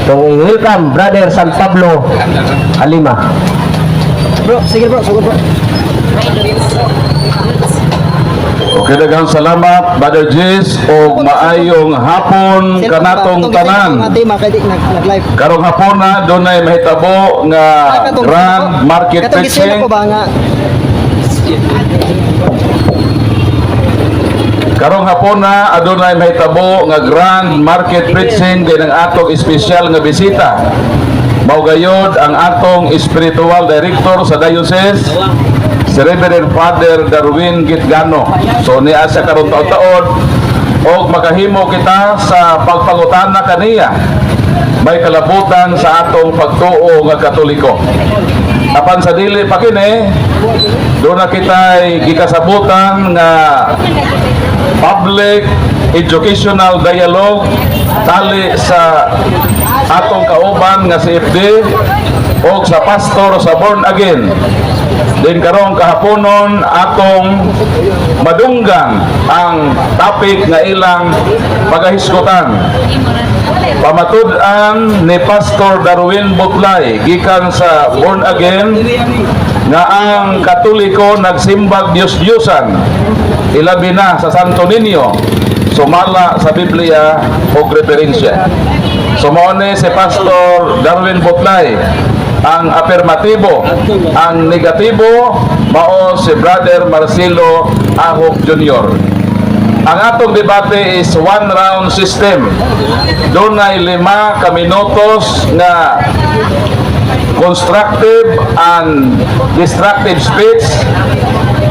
So, welcome, Brother San Pablo Alima. Bro, sige bro, sugod bro. Okay, daghang salamat Brother Jis o maayong hapon kanatong tanan. Nag-live. Karong hapon na dunay mahitabo nga grand market Katong gisina preaching. ko ba nga? Karong hapon na adunay mahitabo nga grand market preaching din ang atong espesyal nga bisita. Mao gayod ang atong spiritual director sa diocese, si Reverend Father Darwin Gitgano. So niya siya karon taon-taon og makahimo kita sa pagpangutana kaniya may kalabutan sa atong pagtuo nga Katoliko. Apan sa dili pa kini, doon na kita'y gikasabutan nga public educational dialogue tali sa atong kauban nga si FD o sa pastor sa Born Again. Din karong kahaponon atong madunggan ang topic nga ilang pagahisgutan. Pamatud-an ni Pastor Darwin Butlay gikan sa Born Again nga ang Katoliko nagsimbag Diyos-Diyosan ilabi na sa Santo Niño sumala sa Biblia o referensya. Sumone si Pastor Darwin Butlay ang afirmatibo, ang negatibo mao si Brother Marcelo Ahok Jr. Ang atong debate is one round system. Dunay 5 ka minutos nga constructive and destructive speech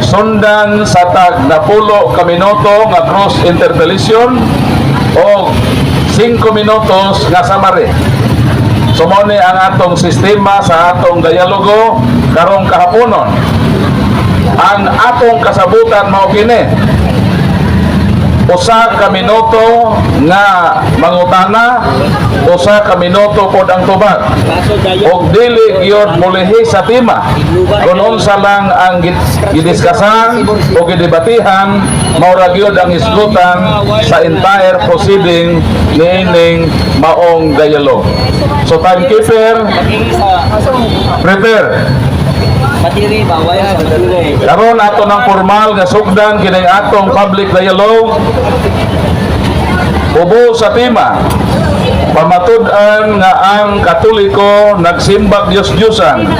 sundan sa tag na 10 ka minuto nga cross interpellation o 5 minutos nga summary. Sumone ang atong sistema sa atong dialogo karong kahaponon. Ang atong kasabutan mao kini. Usa ka minuto nga mangutana, usa ka minuto pod ang tubag. Og dili gyud mulihi sa tema. Kun unsa lang ang gidiskasan o gidebatihan, mao ra gyud ang isgutan sa entire proceeding niining maong dialogue. So timekeeper, prepare. Karon ato ng formal nga sugdan kini atong public dialogue ubo sa tema pamatud-an nga ang Katoliko nagsimbag Diyos-Diyosan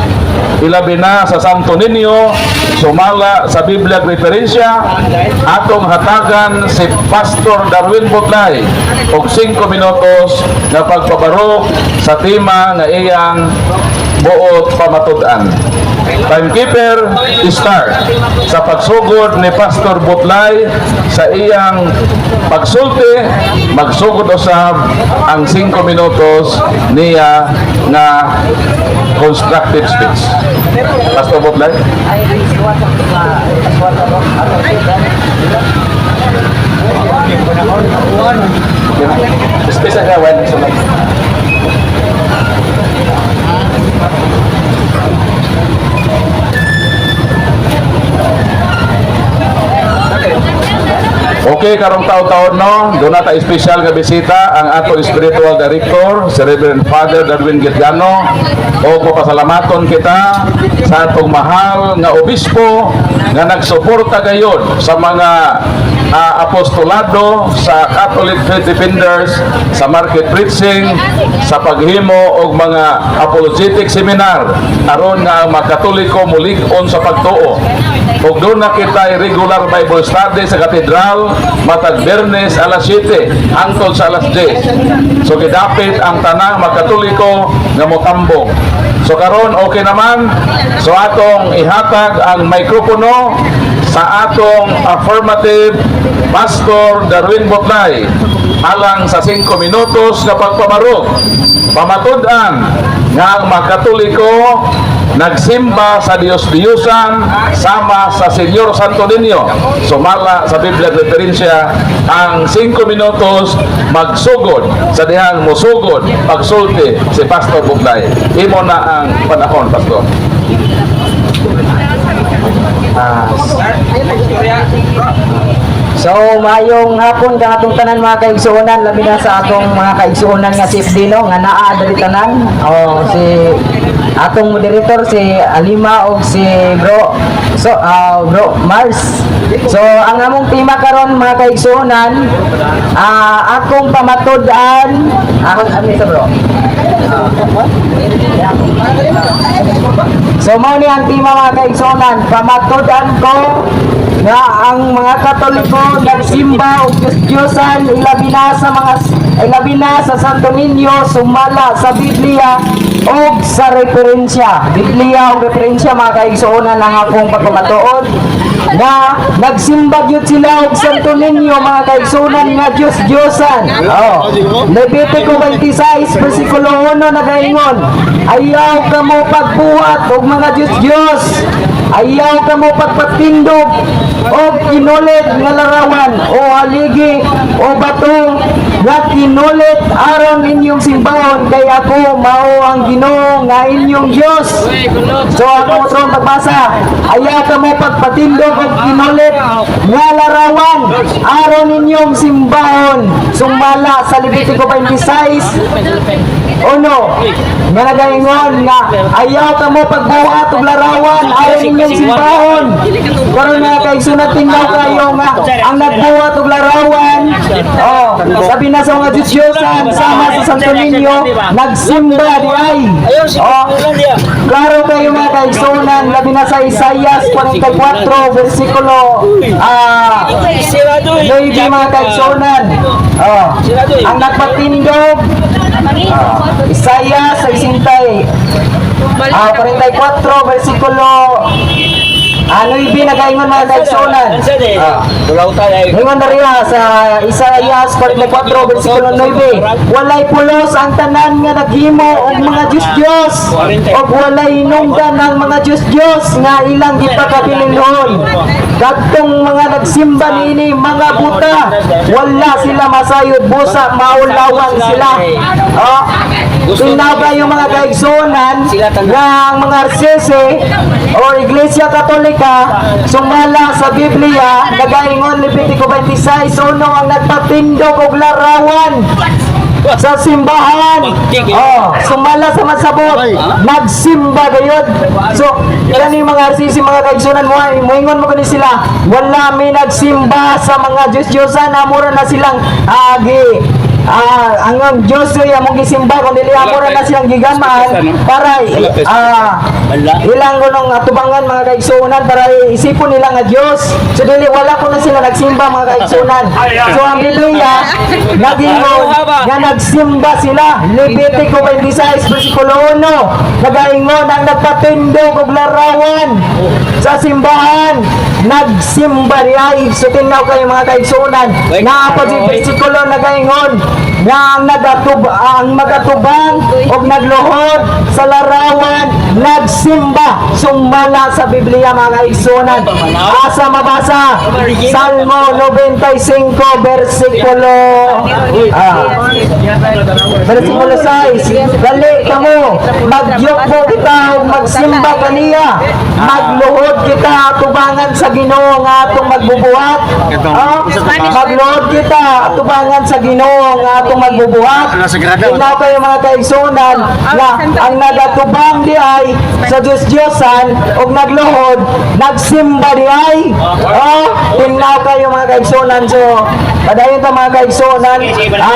ilabi na sa Santo Niño sumala sa Biblia referensya. Atong hatagan si Pastor Darwin Butlay og 5 minutos nga pagpabarok sa tema nga iyang buot pamatud-an. Timekeeper, start. Sa pagsugod ni Pastor Butlay sa iyang pagsulti, magsugod usab ang 5 minutos niya na constructive speech. Pastor Butlay. Space ang gawan. Okay, karong taon-taon no, doon nata special nga bisita ang ato spiritual director, si Reverend Father Darwin Gitgano. O papasalamaton kita sa atong mahal nga obispo nga nagsuporta gayud sa mga apostolado sa Catholic Faith Defenders sa market preaching sa paghimo og mga apologetic seminar aron nga ang mga Katoliko mulig-on sa pagtuo. Ug doon na kita regular Bible study sa katedral matag Biyernes alas 7 hangtod sa alas 10. So gidapit ang tanang mga Katoliko nga motambong. So karon okay naman. So atong ihatag ang mikropono sa atong affirmative Pastor Darwin Butlay alang sa 5 minutos nga pagpamarok. Pamatud-an nga ang mga Katoliko nagsimba sa Diyos-Diyusan sama sa Senyor Santo Niño sumala sa Biblia referensya ang 5 minutos magsugod sa dihang musugod pagsulti si Pastor Butlay. Imo na ang panahon, Pastor. So, mayong hapon ka atong tanan mga kaigsuonan, labi na sa atong mga kaigsuonan nga si Dino, nga naa dali tanan. O, si atong moderator si Alima o si Bro Bro Mars. So, ang among tema karon mga kaigsuonan, akong pamatud-an, ano sa bro? So, mao ni ang tema mga kaigsuonan, pamatud-an ko nga ang mga Katoliko nagsimba o Diyos-Diyosan ilabi na sa Santo Niño sumala sa Biblia o sa referensya. Biblia o referensya mga kaigsuonan ang akong pagpamatuod na nagsimba gyud sila og Santo Niño mga kaigsuonan nga Diyos-Diyosan. Levitico 26 versikulo 1 nagaingon, ayaw kamo pagbuhat og mga Diyos-Diyos, ayaw kamo pagpatindog o kinulit nga larawan o haligi o bato nga kinulit aron inyong simbahon kay ako mao ang Ginoo nga inyong Dios. So ako mo pagbasa, ayaw kamo pagpatindog o kinulit nga larawan aron inyong simbahon. Sumala sa Levitico 26 nga nagaingon nga ayaw kamo pagbuhat og larawan aron inyong simbahon. Karon nga kay sunod tingnaw kayo nga ang nagbuhat og larawan sabi na sa mga Diyos-Diyosan sama sa Santo Niño nagsimba di ay. Klaro kayo mga kaigsunan, labi na sa Isaias 44 versikulo 9 mga kaigsunan. Ang nagpatindog Isaias 44 versikulo nagaingon mga kaigsunan. Ingon na rin sa Isaias 44 versikulo 9, walay pulos ang tanan nga naghimo og mga Diyos-Diyos og walay hinungdan ang mga Diyos-Diyos nga ilang gipakabilingon. Kadtong mga nagsimba niini mga buta, wala sila masayod busa, maulawan sila. Tingnaw kayo mga kaigsunan nga ang mga arsese o Iglesia Katolika sumala sa Biblia nagaingon Levitico 26 ang nagpatindog og larawan sa simbahan. Sumala sa masabot nagsimba gayud. So kani mga arsisi mga kaigsunan mo ingon mo kani sila wala may nagsimba sa mga Diyos-Diyosan, amura na silang ang Diyos ay among gisimba kung dili amura na silang gigaman para ilang gunong atubangan mga kaigsunan para isipon nila nga Diyos. So dili wala ko na sila nagsimba mga kaigsunan. So ang Biblia nagingon nga nagsimba sila. Levitico 26 versikulo 1 nagaingon ang nagpatindog og larawan sa simbahan nagsimba riay. So tingnaw kayo mga kaigsunan na pa si versikulo nagaingon nga ang magatubang og nagluhod sa larawan nagsimba. Sumala sa Biblia mga kaigsunan. Asa mabasa Salmo 95 versikulo 6, dali kamo magyukbo kita ug magsimba kaniya, magluhod kita atubangan sa Ginoo nga atong magbubuhat. Magluhod kita atubangan sa Ginoo nga atong magbubuhat. Tingnaw kayo mga kaigsunan na ang nagatubang di ay sa Diyos-Diyosan og nagluhod nagsimba di ay. Tingnaw kayo mga kaigsunan. So padayon ta mga kaigsunan,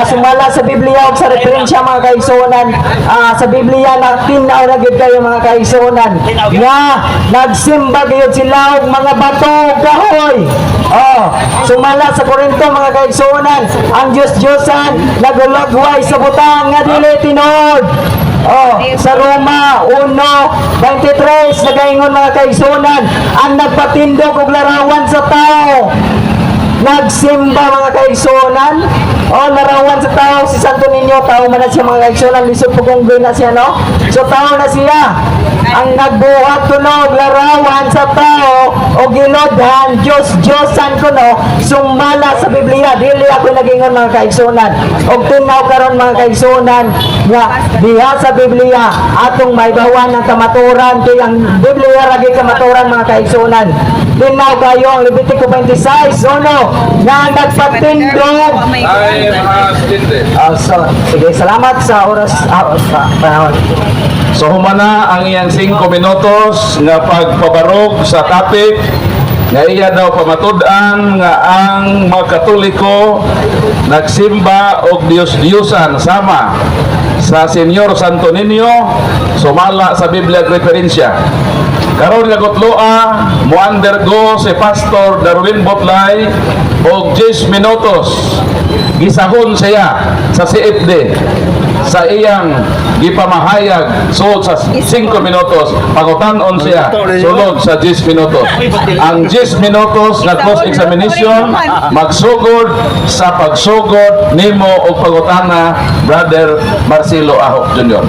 sumala sa Biblia og sa referensya mga kaigsunan. Sa Biblia na tinaw na gid kayo mga kaigsunan nga nagsimba gyud sila og mga bato ug kahoy. Sumala sa Korinto mga kaigsunan, ang Diyos-Diyosan nagulagway sa butang nga dili tinuod. Sa Roma 1:23 nagaingon mga kaigsunan, ang nagpatindog og larawan sa tao nagsimba mga kaigsunan. larawan sa tao, si Santo Niño, tao man na siya mga kaigsunan, lisod po kung na siya, no? So, tao na siya. Ang nagbuhat tunog, larawan sa tao, o ginodhan, Diyos-Diyosan ko, no? Sumala sa Biblia, dili ako nagingon mga kaigsunan. O tinaw karon mga kaigsunan, nga diha sa Biblia, atong may bawan ng kamaturan, kaya ang Biblia lagi kamaturan mga kaigsunan. Tinaw kayo ang Levitico 26, nga nagpatindog. Ay, mga estudyante. So, sige, salamat sa oras, panahon. So humana ang iyang 5 minutos nga pagpabarog sa topic nga iya daw pamatud-an nga ang mga Katoliko nagsimba og Dios-Diyosan sama sa Senyor Santo Niño sumala sa Biblia referensya. Karon nga gutloa mo undergo si Pastor Darwin Botlay og 10 minutos gisahon siya sa CFD sa iyang gipamahayag sulod sa 5 minutos pangutanon siya sulod sa 10 minutos. Ang 10 minutos nga cross examination magsugod sa pagsugod nimo og pangutana Brother Marcelo Ahok Jr.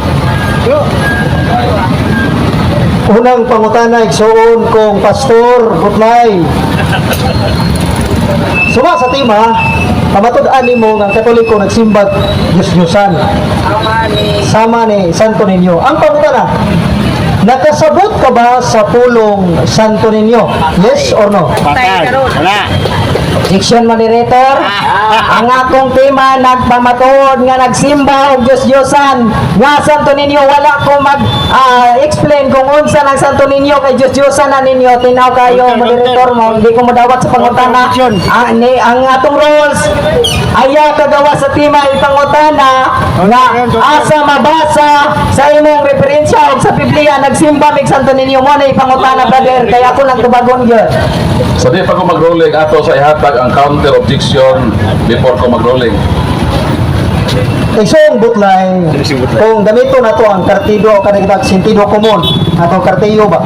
Unang pangutana igsuon kong Pastor Butlay. Suma sa tema, pamatud-an nimo nga ang Katoliko nagsimbag Diyos-Diyosan. Sama ni Santo Niño. Ang pangutana, nakasabot ka ba sa pulong Santo Niño? Yes or no? Diction moderator, ang akong tema nagpamatuod nga nagsimba og Diyos-Diyosan nga Santo Niño. Wala ko mag-explain kung unsa ng Santo Niño kay Diyos-Diyosan na ninyo. Tinaw kayo moderator mo, hindi ko madawat sa pangutana. Ang atong rules aya kagawa sa tema ipangutana nga asa mabasa sa imong referensya og sa Biblia nagsimba mig Santo Niño mo na ipangutana brother kaya ako lang tubagon gyud. So di pa ko mag-rolling ato sa ihatag ang counter objection before ko mag-rolling. Igsuon Butlay, kung gamito na to ang kartido o kanagdag sentido komon, atong kartiyo ba?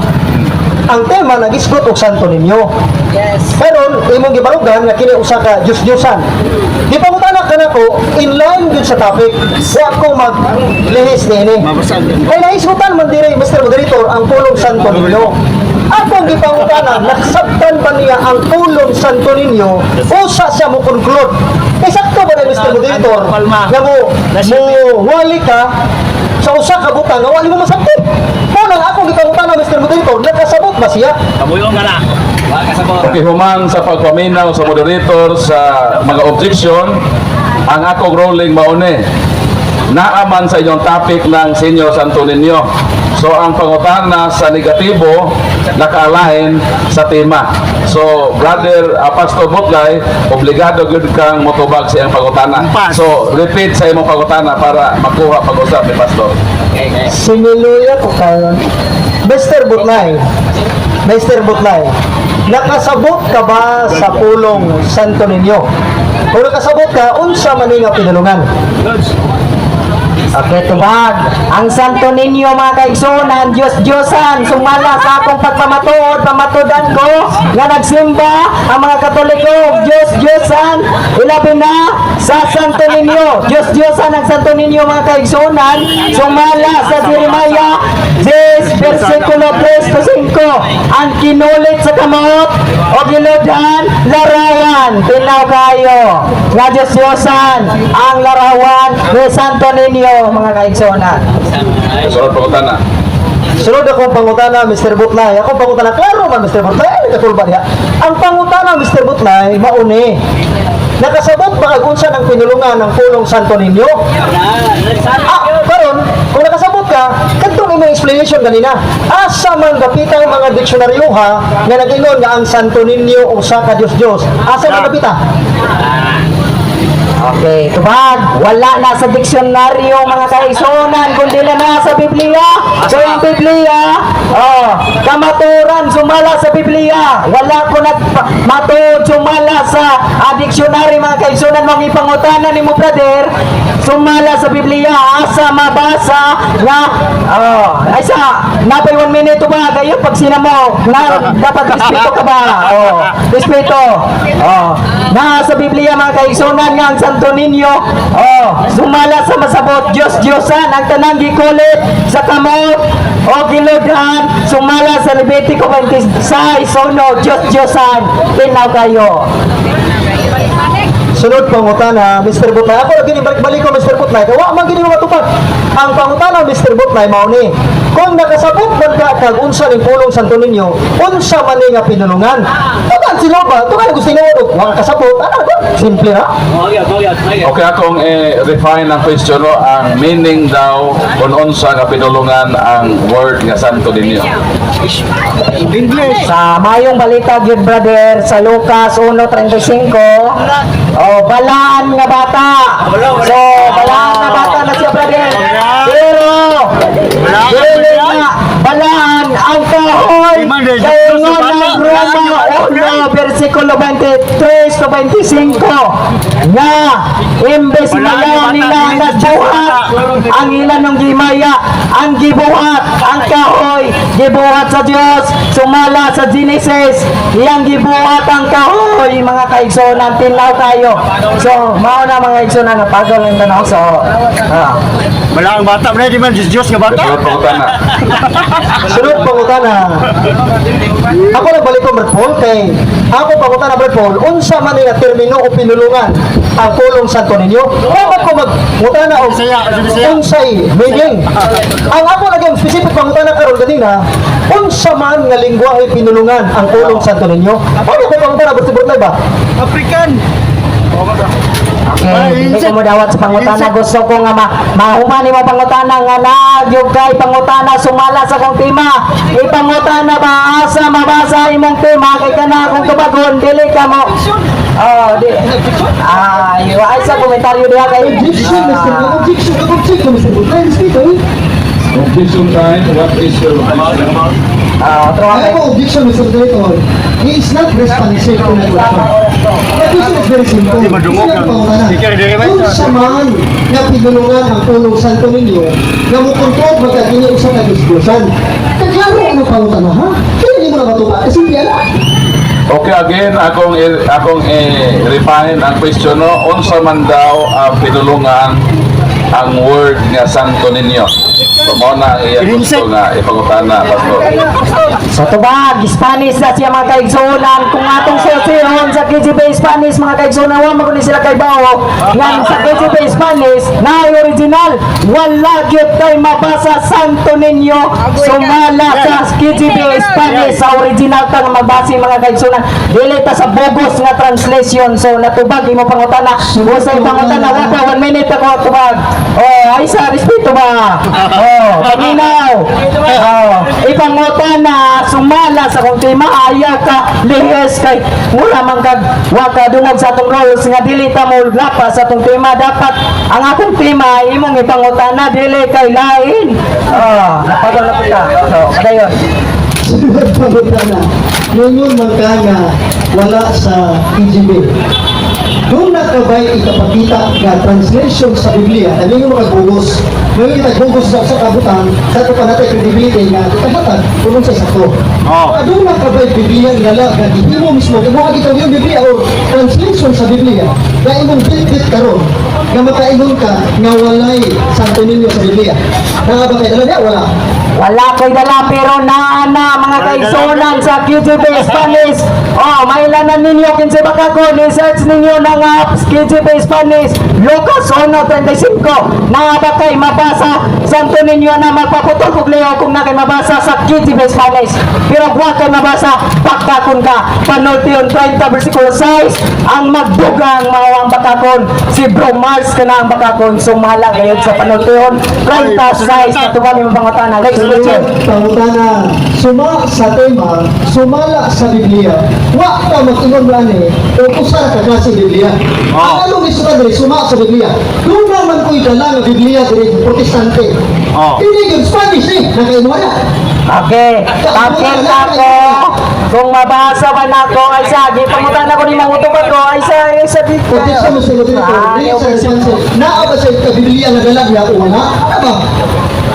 Ang tema nagisgot og Santo Niño. Yes. Pero imong gibarugan nga kini usa ka Diyos-Diyosan. Di pa mutana ka nako in line gyud sa topic. Wa ko maglihis niini. Kay naisgutan man diri Mr. Moderator ang pulong Santo Niño. Ako gipangutana, naksabtan ba niya ang pulong Santo Niño? Usa siya mo conclude. Kay sakto ba ni Mr. Moderator? Nga mo wali ka sa usa ka butang nga wali mo masabot. Muna ako gipangutana Mr. Moderator, nakasabot ba siya? Okay, human sa pagpaminaw sa moderator sa mga objection, ang akong rolling maune. Naaman sa inyong topic ng Senyor Santo Niño. So, ang pangutana sa negatibo, nakaalain sa tema. So, Brother Pastor Butlay, obligado yun kang motubag sa iyong pangutana. So, repeat sa iyong pangutana para makuha pag-usap ni Pastor. Similuya ko karon. Mr. Butlay, nakasabot ka ba sa pulong Santo Niño? Kung nakasabot ka, unsa man nga pinulungan? Okay, tubag. Ang Santo Niño mga kaigsunan, Diyos-Diyosan, sumala sa akong pagpamatuod, pamatudan ko, nga nagsimba ang mga Katoliko, Diyos-Diyosan, ilabi na sa Santo Niño. Diyos-Diyosan ang Santo Niño mga kaigsunan, sumala sa Jeremiah 10, versikulo 3 to 5, ang kinulit sa kamot, o ginodhan, larawan, tinaw kayo, nga Diyos-Diyosan, ang larawan ni Santo Niño mga kaigsunan. Sunod pangutana. Sunod akong pangutana, Mr. Butlay. Akong pangutana, klaro man, Mr. Butlay. Katulba niya. Ang pangutana, Mr. Butlay, mauni. Nakasabot ba kagunsa ng pinulungan ng pulong Santo Niño? Karon, kung nakasabot ka, kadtong imong explanation kanina. Asa man gapita ang mga diksyonaryo ha, nga nag-ingon nga ang Santo Niño usa ka Dios-Dios. Asa man gapita? Okay, tubag, wala na sa diksyonaryo mga kaigsunan, kundi na sa Biblia. So yung Biblia, kamaturan, sumala sa Biblia. Wala ko nagmatuod, sumala sa diksyonaryo mga kaigsunan. Mga ipangutanan ni mo, brother, sumala sa Biblia, asa mabasa nga, aysa, napay 1 minute ba, kayo pag sinamo, na dapat respeto ka ba? Respeto. Na sa Biblia mga kaigsunan nga ang Santo Niño. Sumala sa masabot Diyos-Diyosan ang tanang gikulit sa kamot o giludhan. Sumala sa Levitico 26 1 Diyos-Diyosan. Tinaw kayo. Sunod pangutana, Mr. Butlay. Ako lagi balik ko, Mr. Butlay. Kawa man gini mga tupad. Ang pangutana, Mr. Butlay, mao ni. Kung nakasabot man ka kag unsa ning pulong Santo Niño, unsa man ni nga pinulungan. Tugan sila ba? Tugan gusto niyo wa kasabot. Ano ba? Simple na. Okay, akong refine ang question no, ang meaning daw kung unsa nga pinulungan ang word nga Santo Niño. Sa mayong balita gyud brother sa Lucas 1:35, balaan nga bata. So, balaan nga bata na siya brother. Pero dili nga balaan ang kahoy kay ng Roma 1 versikulo 23 to 25 nga imbes na nila nagbuhat ang ilan ng gimaya ang gibuhat ang kahoy gibuhat sa Dios sumala sa Genesis iyang gibuhat ang kahoy mga kaigsonan tinaw tayo so mao na mga igsonan na pagal ang tanaw so Wala ang bata, di man Diyos nga bata. Sunod pangutana. Sunod pangutana. Ako nagbalik ko Brad Paul kay ako pangutana Brad Paul unsa man nga termino o pinulungan ang pulong Santo Niño. Dapat ko magmutana og unsay meaning. Ang ako naging specific pangutana karon ganina, unsa man nga lengguwahe pinulungan ang pulong Santo Niño. Ano ko pangutana Brad ba? African. Okay, hindi ko mo dawat sa pangutana. Gusto ko nga mahumani mo pangutana nga nagyog kay pangutana sumala sa kong tema. Ipangutana ba asa mabasa imong tema kay kana kung tubagon dili ka mo. Ay sa komentaryo diha kay Objection, Mr. Butlay, Objection time, what is your objection? I have objection, Mr. Director. He is not responsive to my question. My question is very simple. Di madungog Sila ang- pangutana. Di ka rin- Kung sa man nga pinulungan ang pulong Santo Niño, nga mukuntod magkakini usap na diskusyon. Kaklaro ano pangutana, ha? Kaya hindi mo na matuka. Kasi yan. Okay, again, akong refine ang question no, unsa man daw ang pinulungan ang word nga Santo Niño. So, mo na iya gusto nga ipangutana, Pastor. sa tubag, Spanish na siya mga kaigsunan. Kung atong sesyon sa KGB Spanish, mga kaigsunan, wala magunin sila kay Bao. Yan sa KGB Spanish, na original, wala gyud kay mabasa Santo Niño. Sumala sa KGB Spanish, sa original ta nga mabasa mga kaigsunan. Dili ta sa bogus nga translation. So, natubag, imo pangutana. Usay pangutana, wala 1 minute ako tubag. Ay sa respeto ba? Paminaw. Ipangutana sumala sa kung tema ayaw ka lihes kay wala man kag wa ka dungog sa atong rules nga dili ta mo lapa sa atong tema dapat ang akong tema imong ipangutana dili kay lain. Napagal na kita. So, kadayon. Sunod pangutana. Ngayon magkana wala sa KGB. Doon na kabay ikapakita nga translation sa Biblia. Ano yung mga bugos? Ngayon kita bugos sa kabutan, sa ito pa natin credibility nga kabutan, kung sa sakto. Doon na kabay Biblia nga lang, nga hindi mo mismo, kung mga kita yung Biblia o translation sa Biblia, na imong bit karon nga makaingon ka nga walay Santo Niño sa Biblia. Nakabakay dala niya? Wala. Wala ko'y dala pero naana mga kaigsunan sa KGB Spanish. Mailanan ninyo kinsa baka ko ni-search ninyo na nga KGB Spanish Lucas 1:35 na ba kay mabasa Santo Niño na magpaputol kog leo kung na kay mabasa sa KGB Spanish pero wa kay mabasa pakakon ka panultiyon 30 versikulo 6 ang magdugang mao ang bakakon si Bro Mars kana ang bakakon sumala gayud sa panultiyon 30 6 katubang imong pangutana. Pangutana, suma sa tema, sumala sa Biblia. Wa ka mag-ingon gani kung usa ka klase Biblia. Ang anong gusto ka diri suma sa Biblia. Doon naman ko'y dala ng Biblia diri protestante. Hindi yung Spanish nakaingon na. Okay, tapos ako, kung mabasa ba na ako, ay sa, di pangutan ako ni mangutubad ko, ay sa dito. Protection mo sa Biblia. Dili sa Spanish. Naa ba sa Biblia na dala niya o wala? Ano ba?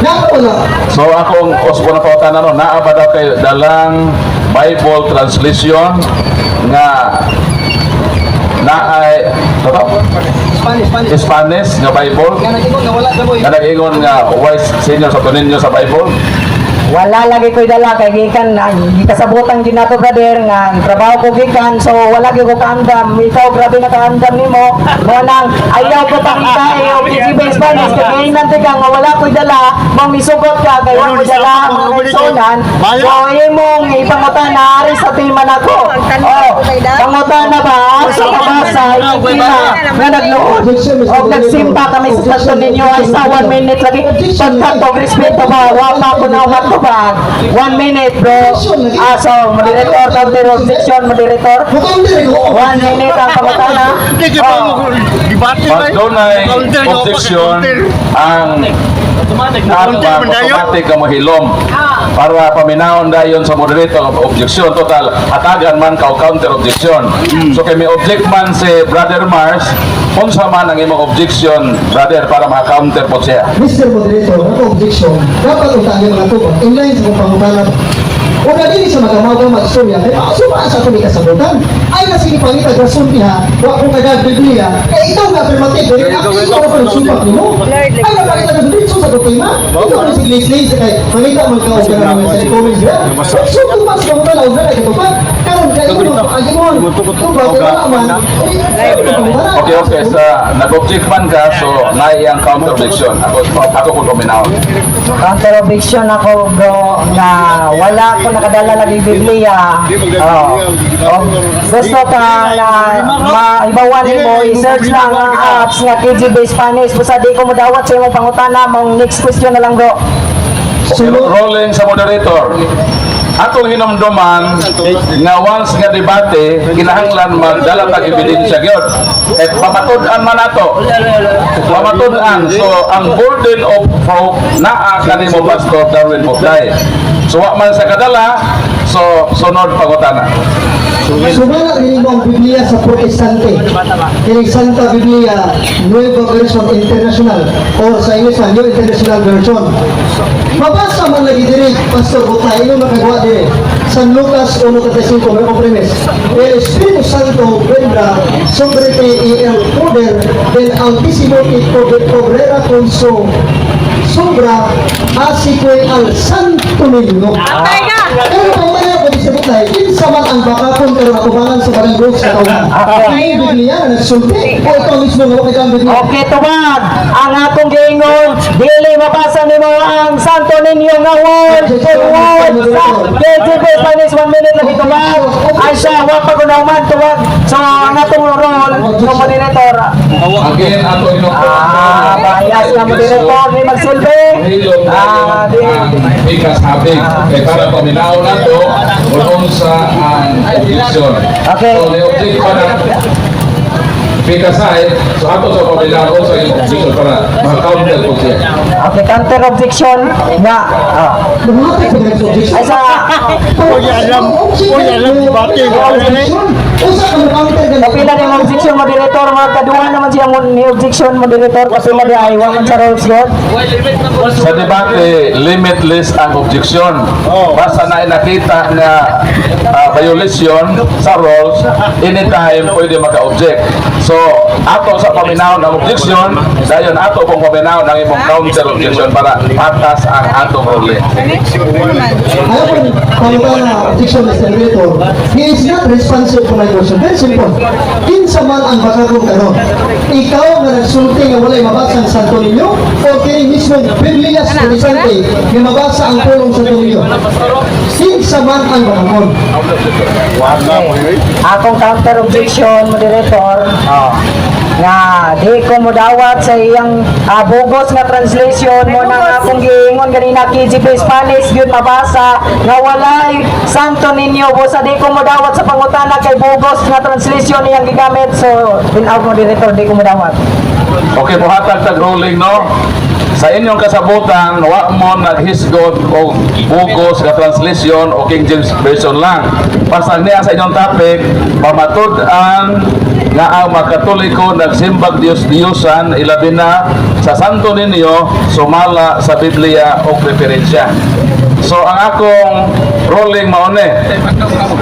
Naa wala. So, akong uspo na pangutana no, naa ba daw kay dalang Bible translation nga na ay Spanish nga Bible nga nag-ingon nga wise senior sa tuninyo sa Bible. Wala lagi ko'y dala kay gikan gikasabutan din nato brother nga trabaho ko gikan so wala gyud ko kaandam ikaw grabe na kaandam nimo mo nang ayaw ko takay og GBS Spanish kay nanti ka nga wala ko'y dala mong misugot ka kay wala ko'y dala mga sonan so imong ipangutana ari sa timan ako pangutana ba sa kabasa ikina nga nagluod og nagsimpa kami sa Santo Niño ay sa 1 minute lagi pagkatog respeto ba wala ko na ba 1 minute bro. So, moderator, counter objection, moderator. 1 minute ang pangutana. Pag doon ay objection, ang automatic ka mahilom para paminahon dayon sa moderator of objection total hatagan man ka o counter objection. So kay may object man si Brother Mars unsa man ang imong objection brother para maka-counter po siya. Mr. Moderator, ako objection, dapat utahin mga tubo, inline sa pangutanan. Una din sa magamaw mag-istorya, kaya suma sa ito may kasabutan. Ay na sige pangita, rason niya, wak kong kagag Biblia, kaya ikaw nga affirmative, dahil ikaw ako ng sumak mo. Ay napakita ka dito sa doktrina, ikaw na si Glaze kaya mangita man ka o ka naman sa comments niya. So, kung mas pangutanan, huwag na katupad, karon kayo mo, agimon, kung bakit wala man, Okay, sa nag-object man ka, so naiyang counter objection. Ako kung paminahon. Counter objection ako bro na wala ko nakadala lagi Biblia. Gusto ka na maibawan mo i-search lang ang apps nga KGB Spanish basta di ko modawat sa imong pangutana mong next question na lang bro. Rolling sa moderator. Atong hinumduman nga once nga debate kinahanglan magdala tag ebidensya gyud. Pamatud-an man nato. Pamatud-an. So ang burden of proof naa kanimo Pastor Darwin Bugday. So wa man sa kadala, so sunod pangutana. Sumala rin ang Biblia sa Protestante. Kini Santa Biblia, Nueva Version International o sa English, New International Version. Mabasa man lagi diri, Pastor Butay, ino makagawa diri. San Lucas 1:35, may compromise. El Espíritu Santo vendrá sobre ti y el poder del Altísimo y obrera con su sobra, así fue al Santo Niño. Pero mamaya ko disebut na, kinsa man ang bakapon pero nakubangan sa barang Diyos sa tawanan. Ay, Biblia na nagsulti. O ito mismo nga wakay Biblia. Okay, tubag. Ang atong giingon, dili mabasa nimo ang Santo Niño nga word for word sa KGB Spanish 1 minute lagi tubag. Ay siya, wa pa kunaman tubag. So, ang atong role, ng moderator. Again, ato Bias na moderator, ni magsilbi. ikasabi kay para paminaw nato kung sa ang objection. Okay. So, ni-object pa na pikasay, so ato sa paminaw sa objection para maka-counter po siya. Okay, counter objection nga. Lumapit ko nag-objection. Ay sa debate. Usa ka mag-counter ganun. kapila ni objection moderator, mga kaduha naman siya ni objection moderator kapila di ay wa man sa rules yun. Sa debate, limitless ang objection. Basta na nakita na violation sa rules, anytime pwede maka-object. So, ato sa paminaw ng objection, dayon ato pong paminaw ng imong counter objection para patas ang atong ruling. Ayaw ko pangutana na objection, Mr. Moderator. He is not responsive for my question. Very simple. Kinsa man ang bakakong karon. Ikaw nga nagsulti nga walay mabasa ang Santo Niño o kini mismo Biblia sa Protestante nga mabasa ang pulong Santo Niño. Kinsa man ang bakakon. Akong counter objection moderator nga di ko modawat sa iyang bugos nga translation mo nang akong giingon ganina KGB Spanish yun mabasa nga walay Santo Niño busa di ko modawat sa pangutana kay bugos nga translation iyang gigamit so tinaw moderator di ko modawat. Okay, buhatag tag ruling, no? Sa inyong kasabutan, wa mo naghisgot o bugos ka translation o King James Version lang. Pasag niya sa inyong topic, pamatud ang nga ang mga Katoliko nagsimbag Diyos-Diyosan ilabi na sa Santo Niño sumala sa Biblia o referensya. So ang akong rolling maone.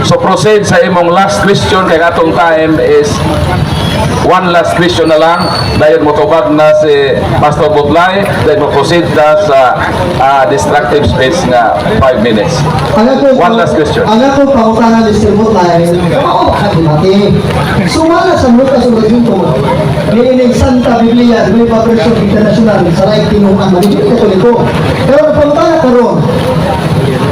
So proceed sa imong last question kay atong time is one last question na lang dahil motubag na si Pastor Butlay dahil mo-proceed na sa destructive speech nga 5 minutes. One last question. Ang ako pangutana ni Mr. Butlay, ako natin. Sumala sa Lucas Ulaginto, niinig Santa Biblia, may papresyon international sa right tinungan, maligit Katoliko. Pero napangutana karon,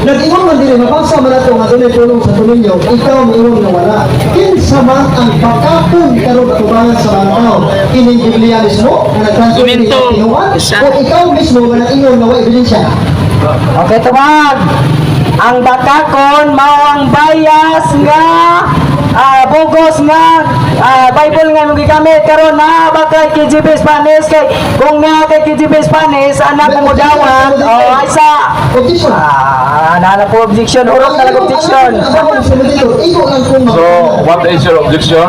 nag-ingon man din, mapangsa man ito nga doon tulong sa tuminyo, ikaw ang ingon na wala. Kinsa man ang bakapon karon katubangan sa mga tao, kining Biblia mismo, na nag-transfer ni tinungan, o ikaw mismo nga nag-ingon na wala ebidensya. Okay, tumag. Ang bakakon mao ang bias nga bugos nga Bible nga nung gigamit karon na ba kay KGB Spanish kay kung nga kay KGB Spanish anak mo mudawat ay sa Objection. nana po objection urok na objection. So what is your objection?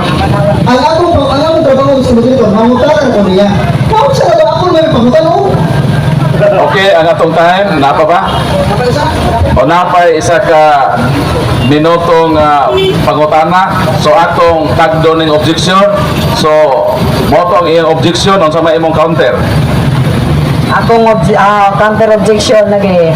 Ang akong trabaho sa Madrid, mangutaran ko niya. Kung sa ako may pangutano. Okay, ang atong time, napa ba? O napay isa ka minutong pangutana. So atong tagdo ning objection. So mo tong iyang objection unsa may imong counter? Akong counter objection lagi.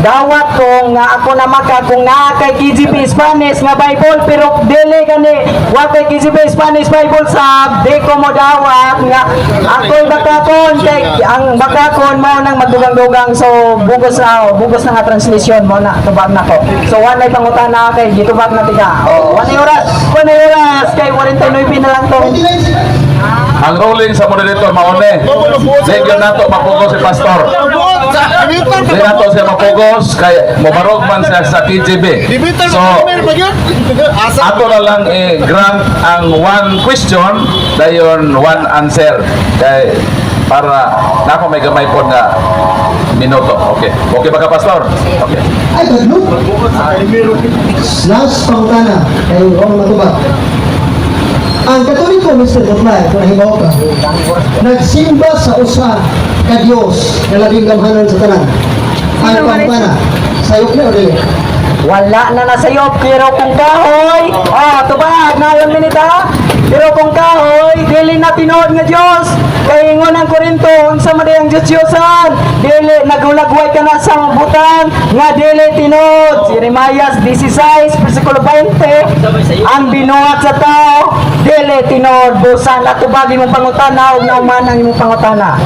Dawat ko nga ako na maka kung nga kay KGB Spanish nga Bible pero dili gani wa kay KGB Spanish Bible sa di ko mo dawat nga ako'y bakakon kay ang bakakon mo nang magdugang-dugang so bugos na nga translation mo na tubag na ko. So wanay pangutana kay gitubag na tiga. Wanay oras kay 49 na lang to. Ang ruling sa moderator maone. Sige nato mapugos si pastor. Sige nato siya mapugos kay mobarog man siya sa KGB. So ato na lang grant ang one question dayon one answer kay para nako may gamay po nga minuto. Okay. Okay ba ka pastor? Okay. Ay, gaglo. Last pangutana kay Ron Matubag. Ang Katoliko, Mr. Butlay, kung nahibaw ka, nagsimba sa usa ka Diyos na labing gamhanan sa tanan. Ang pangutana, sayop na o dili? Wala na nasayop pero kung kahoy tubag na lang minita pero kung kahoy dili na tinuod nga Dios kay ingon ang Korinto unsa man ang Diyosan dili nagulagway ka na sa butan nga dili tinuod Jeremias 16 versikulo 20 ang binuhat sa tao dili tinuod busan at tubag imong pangutana ug nauman ang imong pangutana.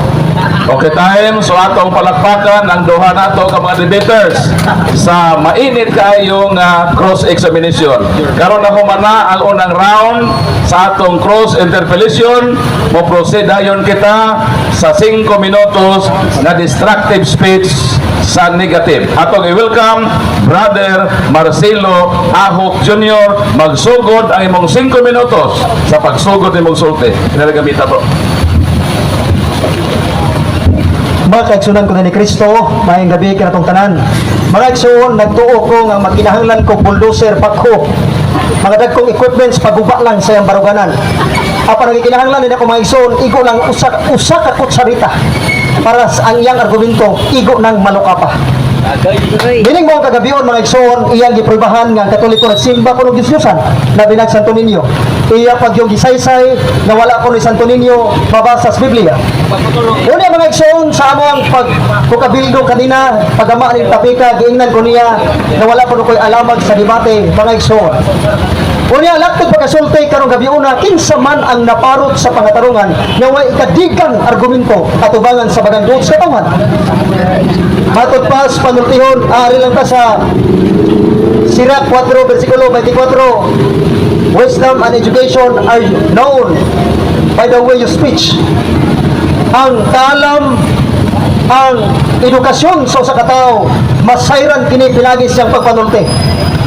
Okay time, so atong palakpakan ang duha nato ka mga debaters sa mainit kaayong cross-examination. Karon na humana ang unang round sa atong cross-interpellation. Mo-proceed ayon kita sa 5 minutos na destructive speech sa negative. Atong i-welcome Brother Marcelo Ahok Jr. Magsugod ang imong 5 minutos sa pagsugod nimong sulti. Pinalagamita bro. Mga kaigsunan ko na ni Kristo, mayang gabi kinatong tanan. Mga kaigsunan, nagtuo ko nga magkinahanglan ko bulldozer, pakho. Mga dagkong equipments, paguba lang sa iyang baruganan. Apa nagikinahanglan nila ko mga kaigsunan, igo lang usa ka kutsarita. Para sa ang iyang argumento, igo ng malukapa. Bining mo ang kagabion mga igsoon, iyang giprubahan nga ang Katoliko nagsimba ko ng Diyos-Diyosan na binag Santo Niño. Iya pag yung gisaysay na wala ko ni Santo Niño mabasa sa Biblia. Una mga igsoon sa amo ang pagkukabildo kanina, pagama ni tapika, giingnan ko niya na wala ko ko'y alamag sa debate mga igsoon. Unya laktod pagkasulti karong gabi una kinsa man ang naparot sa pangatarungan nga way ikadigang argumento atubangan sa bagandot sa tawhan. Matod pas panultihon ari lang ta sa Sirach 4 versikulo 24. Wisdom and education are known by the way you speech. Ang kalam ang edukasyon sa usa ka tawo masayran kini pinagi siyang pagpanulti.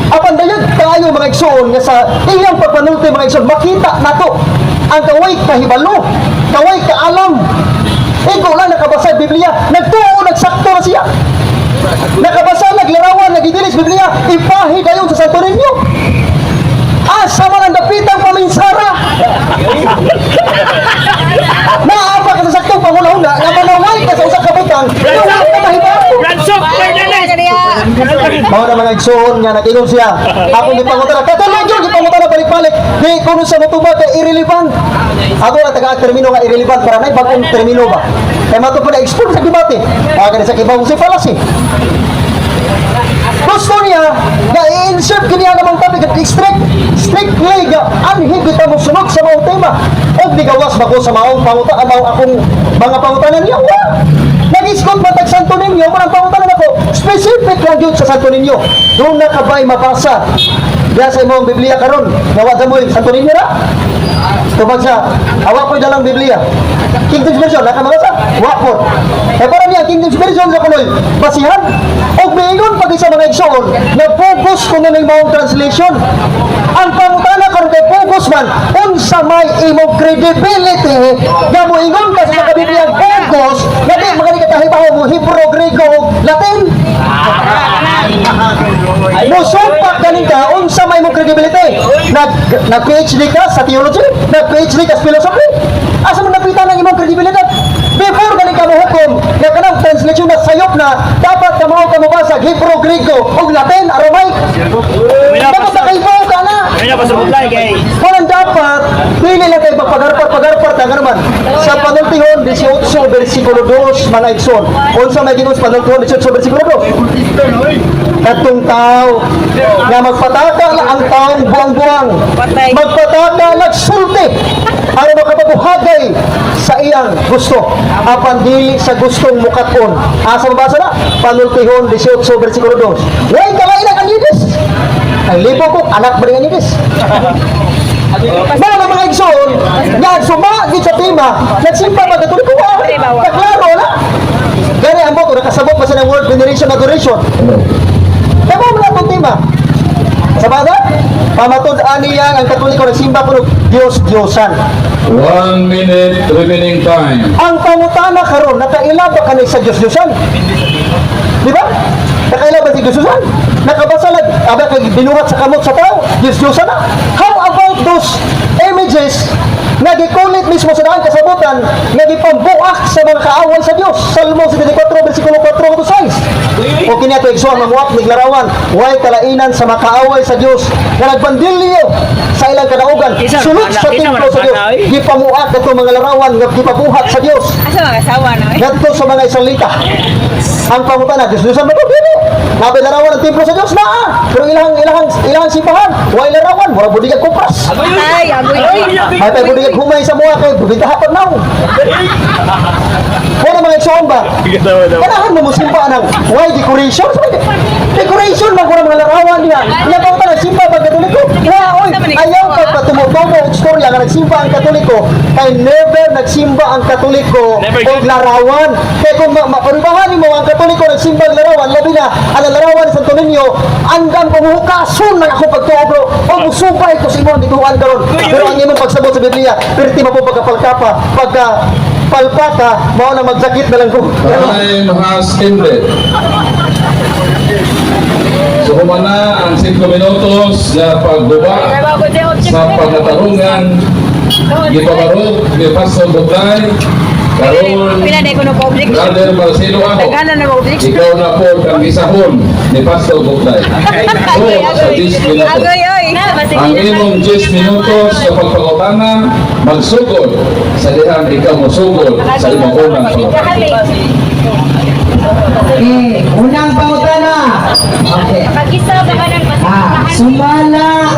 Apan dayag tayo mga igsoon nga sa iyang pagpanulti mga igsoon makita nato ang kaway kahibalo, kaway kaalam. Ikaw lang nakabasa Biblia, nagtuo nagsakto na siya. Nakabasa naglarawan nagidilis Biblia, ipahi dayon sa Santo Niño. Asa man ang dapitang paminsara? Naapa ka sa saktong panghula-hula nga manaway ka sa usa ka butang. Wala ka mahibalo. Mao na mga igsoon nga nag-ingon siya. Ako gipangutana, katulad yun, gipangutana balik-balik. Di kuno sa motuba kay irrelevant. Ako na taga-termino nga irrelevant para na bagong termino ba. Kaya mato pa na-export sa debate. Kaya sa kibawang si fallacy. Gusto niya na i-insert kaniya namang topic at strictly anhig kita mo sunod sa mga tema. O di gawas ba ko sa maong panguta, amaw akong mga pangutanan niya? Nag-iskot matag Santo Niño, marang pangutanan ako, specific lang yun sa Santo Niño. Doon na kabay mabasa. Diyan sa imong Biblia karon, nawag mo yung Santo Niño na? Tubag sa, awa ko dalang Biblia. King James Version, nakamabasa? Wapot. Para niya, King James Version sa kunoy, basihan. O mayroon pag isa mga igsoon, na-focus kung ano yung mga translation. Ang pangutana karon kay focus man, unsa may imong credibility, nga mo ingon ka sa mga Biblia focus, nga di magkakatahibaho mo Hebrew, Grego, Latin. Musumpak ganin ka, unsa may imong credibility. Nag-PhD ka sa theology, nag-PhD ka sa philosophy. Asa mo napitan ang imong credibility? Before ganin ka mahukom, nga kanang translation na sayop na, dapat ka mabasa Hebrew, Grego, o Latin, Aramaic. Dapat nakaibaw ka na. Kung dapat, pili lang kayo pagpagarpar na naman. Sa panultihon, 18 versikulo 2, mga igsoon. Kung sa may ginus panultihon, 18 versikulo 2. Katong tao na magpataka lang ang taong buwang-buwang. Magpataka nagsulti ang makapabuhagay sa iyang gusto. Apan dili sa gustong mukaton. Asa mabasa na? Panultihon 18 versikulo 2. Way kalainan ang yidis. Ay libo ko, anak ba rin ang yidis? Mga igsoon, nga sumagit sa tema, nagsimpa magkatuloy ko ba? Kaklaro na. Gani ang boto, nakasabot pa sa ng word veneration adoration. Kaya mo na itong tema. Sa bada, pamatod-an niya ang katoliko nagsimba po ng Diyos-Diyosan. 1 minute remaining time. Ang pangutana karon nakaila ba kanay sa Diyos-Diyosan? Di ba? Nakaila ba sa Diyos-Diyosan? Nakabasa lang, aba kay binuhat sa kamot sa tao, Diyos-Diyosan na. How about those images nga gikulit mismo sa daan kasabutan nga gipambuak sa mga kaaway sa Dios? Salmo 74 versikulo 4 to 6. O kiniya to igsoon manguap ni larawan, way kalainan sa mga kaaway sa Dios nga nagbandilyo sa ilang kadaugan. Sulod sa templo sa Dios, gipamuak ato mga larawan nga gipabuhat sa Dios. Asa mga asawa na eh? Ngadto sa mga isalita. Ang pangutana, Diyos-Diyosan ba ito? Dili. Nabay larawan ang templo sa Dios na. Pero ilang simbahan, way larawan, mura budigag kumpras. Ay, agoy. May tayo budigag humay sa mga kayo, bubinta hapon na. Wala mga igsoon ba? Kailangan mo musimba ng why decoration? Decoration ba kung mga larawan niya? Ilang pangutana, simba ba katoliko? Ayaw ka pa tumutubo ang istorya na nagsimba ang katoliko, kay never nagsimba ang katoliko o larawan. Kaya kung maparubahan mo ang katoliko nagsimba ang larawan, labi na ang larawan ni Santo Niño, hanggang pumuhukason na ako pagtuobro o musupay ko sa imong dituan karon. Pero ang imong pagsabot sa Biblia, perti mo po pagkapalkapa, pagkapalpaka, mao na magsakit na lang ko. Time has ended. So humana ang 5 minutos na pagbuba sa pagkatarungan gipabarog ni Pastor Bugay karon Pila na ikuno public. Brother Marcelo ako. Tagana na public. Ikaw na po ang isahon ni Pastor Bugay. So sa 10 minutos. Agoy, oy. Ang imong 10 minutos sa pagpangutana magsugod sa dihang ikaw musugod sa imong unang pangutana. Unang pangutana. Okay. Pag-isa ba ka ng Sumala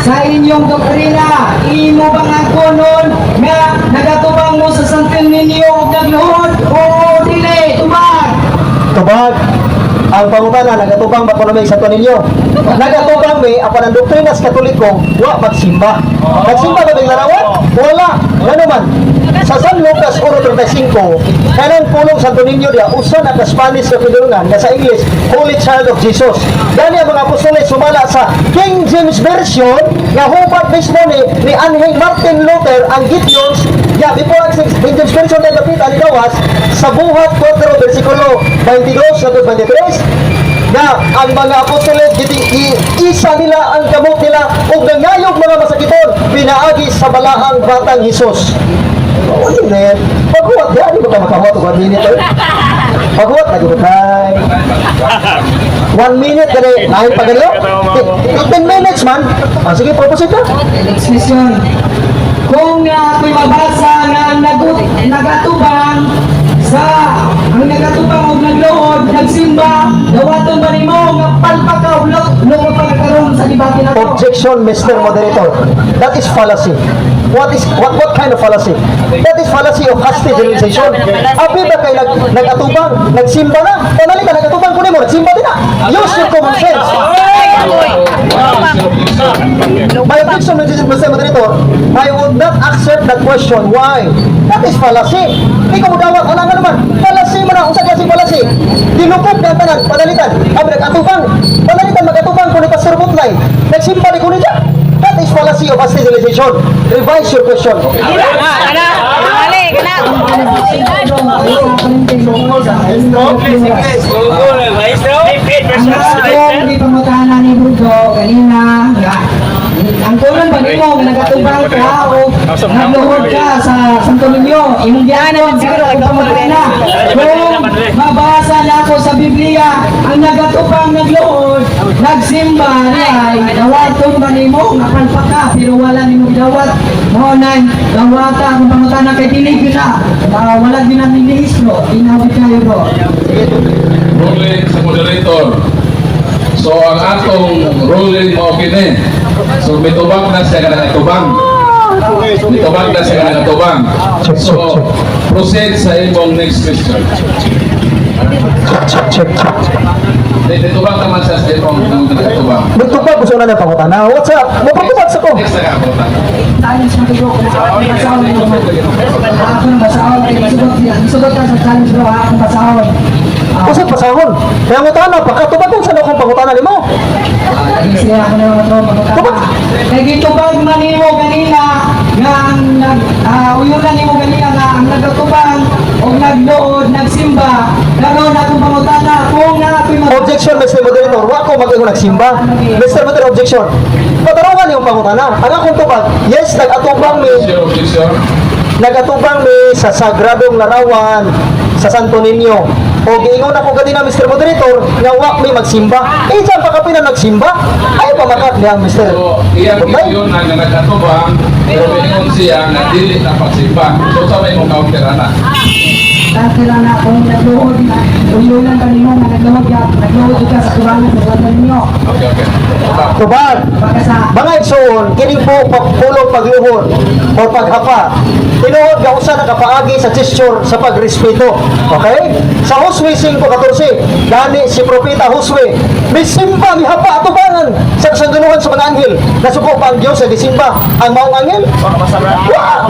sa inyong doktrina, imo bang akonon nga nagatubang mo sa Santo Niño ug nagluhod o dili? Tubag. Tubag. Ang pangutana, nagatubang ba ko na may Santo Niño? Nagatubang may, apan ang doktrina sa Katoliko, wa magsimba. Nagsimba ba may larawan? Wala. Ano man? Sa San Lucas 1:35, kanang pulong Santo Niño dia, usa na ka Spanish na pinulungan, na sa English, Holy Child of Jesus. Gani ang mga apostoles sumala sa King James Version, nga hubad mismo ni Angel Martin Luther, ang Gideons, Yeah, before ang inspiration tayo lapit, aligawas, sa buhat 4 versikulo 22 sa 23, na ang mga apostolid isa nila ang kamot nila ug nangayog mga masakiton pinaagi sa balaang batang Hesus. Ano na yan? Paghuwat yan, hindi ba ka makahuwat ug 1 minute? Paghuwat lagi ba tayo? 1 minute gani, nahin pa ganyo? 10 minutes man. Ah, sige, proposite ka. Next question. Kung ako'y mabasa na nagatubang ang nagatubang o nagluhod, nagsimba, dawaton ba ni mo nga palpakaw lo pagkakaroon sa debate na to? Objection, Mr. Moderator. That is fallacy. What kind of fallacy? That is fallacy of hasty generalization. Abi ba kay nagatubang, nagsimba na? Kanali ka nagatubang kunin mo, nagsimba din na. Use your common sense. My objection, Mr. Moderator, I would not accept that question. Why? That is fallacy. Hindi ko mudawat, wala nga naman. Fallacy man ang usag kasi fallacy. Dilupog ng tanan, panalitan. Abi nagatubang, panalitan magatubang kung ipasir butlay. Nagsimba ni kunin dyan. That is fallacy of hasty generalization. Revise your question. Kung di pamutahanan ni Brudo kanina, ang tulong ba nimo nga nagatubang ka o nagluhod ka sa Santo Niño, imong gianon siguro ang pamutana. Kung mabasa na ako sa Biblia, ang nagatubang nagluhod, nagsimba ay dawaton ba nimo nga palpaka pero wala nimo gidawat. Mo nang dawata kung pamutana kay dili na wala din namin lihistro, inawit kayo bro. Ruling sa moderator. So ang atong ruling mo kini. So mitubang na siya nga natubang. Mitubang na siya nga natubang. So proceed sa imong next question. Check. Mitubang naman siya sa imong natubang. Nagtupag ko sa una ng pangutana. What's up? Mapagtupag sa ko. Next na ka. Challenge na bro, kung ako basahon nito mo. Ako ng basahon, isudot ka sa challenge bro, ako basahon. Kusog pasahon. Kaya ngutana, pagkatupag ko sa akong pangutana ni mo. Sige ako na mga bro, magkakata. Kaya gitubag man nimo kanina, nga ang uyunan nimo kanina nga ang nagtubag, o nagdood, nagsimba, ganoon akong pangutana, kung na ako'y Objection, Mr. Moderator. Wa ko mag-ingon nagsimba. Mr. Moderator, objection. Patarungan yung pangutana. Ang akong tubag, yes, nagatubang mi sa sagradong larawan sa Santo Niño. O giingon ako ganina, Mr. Moderator, nga wa mi magsimba. Eh, saan pa kapina nagsimba? Ay, pamakat niya, Mr. So iyang isyon ang nagkatubang pero mingon siya na dili na pagsimba. So sa may mong kaunterana. Nakira na kung nagluhod na, uyunan ka nimo nga nagluhod ka sa tubangan sa Santo Niño. Okay. Tubag. Baka sa Mga igsoon, kining po pagpulong pagluhod o paghapa. Tinuod nga usa na kapaagi sa gesture sa pagrespeto. Okay? Sa Josue 5:14, gani si propeta Josue, misimba mihapa atubangan sa kasandunuhan sa mga anghel. Nasuko pa ang Dios sa disimba ang maong anghel? Wa!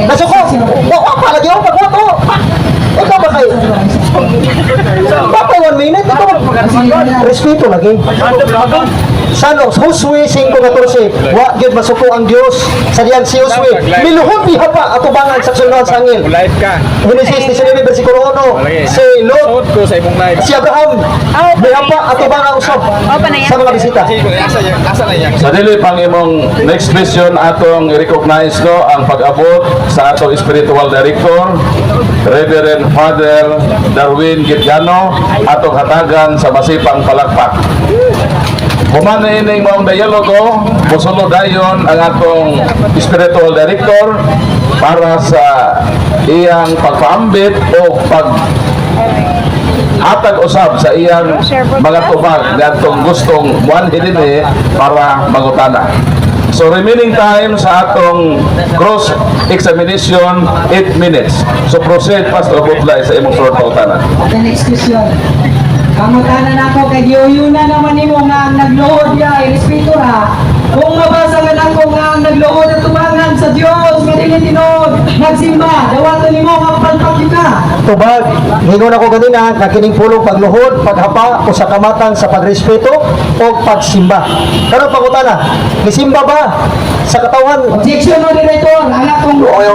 Nasuko. Wa pa lagi ako pagwato. Ikaw ba kayo? Papa 1 minute, ito respeto lagi. Sano, Josue 5:14, wa gyud masuko ang Dios sa diyan si Josue. Miluhod ni hapa atubangan sa sunod sa angel. Live ka. Genesis 19 versikulo 1. Si Lot, Suot ko sa imong live. si Abraham, may hapa atubangan usab sa mga bisita. Asa na yan? Sa dili pang imong next question atong i-recognize no ang pag-abot sa atong spiritual director Reverend Father Darwin Gitgano atong hatagan sa masipang palakpak. Humana ining maong dialogo, musunod dayon ang atong spiritual director para sa iyang pagpaambit o hatag usab sa iyang mga tubag ngadtong gustong one dinhi para mangutana. So remaining time sa atong cross examination 8 minutes. So proceed Pastor Butlay sa imong short pautana. the next question. Kamutana na ako kay giuyuna naman nimo nga ang nagluhod ya, irespeto ra. Kung mabasa nga lang kung nga ang nagluod at tumangan sa Diyos, nga dili tinuod, nagsimba, dawaton nimo nga palpakyo ka. Tubag, hingon ako ganina, na kining pulong pagluhod, paghapa, o sa kamatan sa pagrespeto, o pagsimba. Karon pangutana, nisimba ba sa katawan? Objection mo director, anak kong... Okay,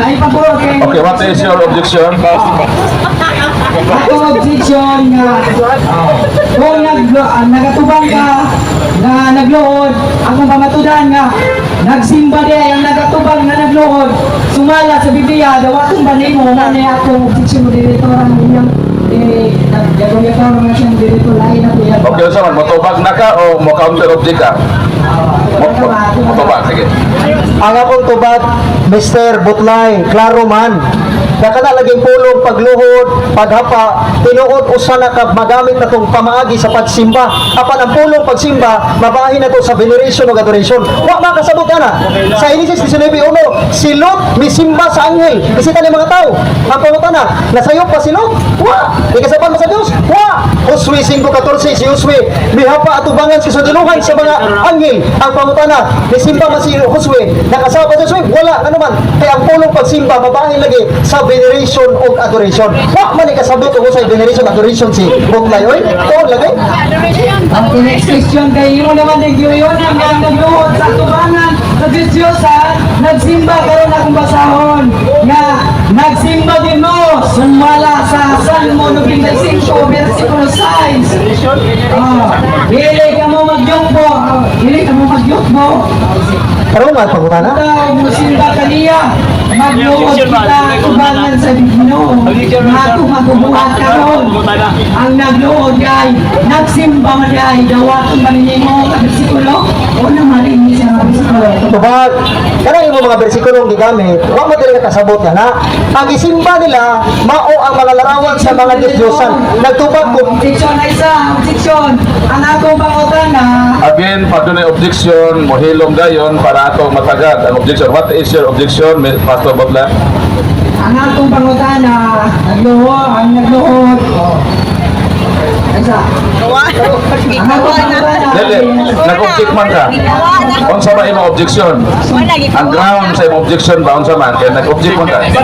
ay pagpuro kay... Okay, what is your objection? Ako objection nga kung nagatubang ka na nagluhod, akong pamatudan nga nagsimba di ang nagatubang na nagluhod, sumala sa Biblia, dawaton ba nimo nga niya akong objection mo director ang inyong gagawin ka mga siyang director lain na po yan. Okay, sa man, matubag na ka o mo-counter object ka? Matubag, sige. Ang akong tubag, Mr. Butlay, klaro man. Nakana laging pulong pagluhod, paghapa, tinuod usa na ka magamit na tong pamaagi sa pagsimba. Apan ang pulong pagsimba, mabahin na to sa veneration o adoration. Wa makasabot na. Sa Genesis 19:1, si Lot misimba sa anghel. Bisita ni mga tao. Ang pangutana, nasayop pa si Lot? Wa. Ikasaban mo sa Dios? Wa. Josue 5:14, si Josue mihapa atubangan sa suduluhan sa mga anghel. Ang pangutana, misimba man si Josue, nakasawa pa si Josue? Wala. Ano man? Kaya ang pulong pagsimba, mabahin lagi sa veneration o adoration. Wa man ikasabot ko sa veneration adoration si Butlay. Oy, tuon lagi. Ang next question kay mo naman ng yun ang nagluhod sa tubangan sa Diyos-Diyosan, nagsimba karon akong basahon nga nagsimba din mo sumala sa Salmo 95 versikulo 6. Dili ka mo magyukbo, dili ka mo magyukbo. Karon man pangutana. Ikaw musimba kaniya, magluhod kita tubangan sa Ginoo. Ako magubuhat karon. Ang nagluhod kay nagsimba man kay dawaton man nimo ang bersikulo o naman ini sa bersikulo. Tubag, kanang imo mga bersikulong gigamit, wa mo dili kasabot yan ha. Ang isimba nila mao ang mga larawan sa mga Diyos-Diyosan. Nagtubag ko Objection na isa, objection. Ang akong pangutana, Again, pag doon ay objection, mohilong gayon para ato matagad ang objection. What is your objection, Pastor Butler? ang akong pangutana, ang nagluhod. Isa. Ang akong pangutana. Dili, nag-object man ka. Unsa ba imong objection? Ang ground sa imong objection ba unsa man? Kaya nag-object man ka. Ikaw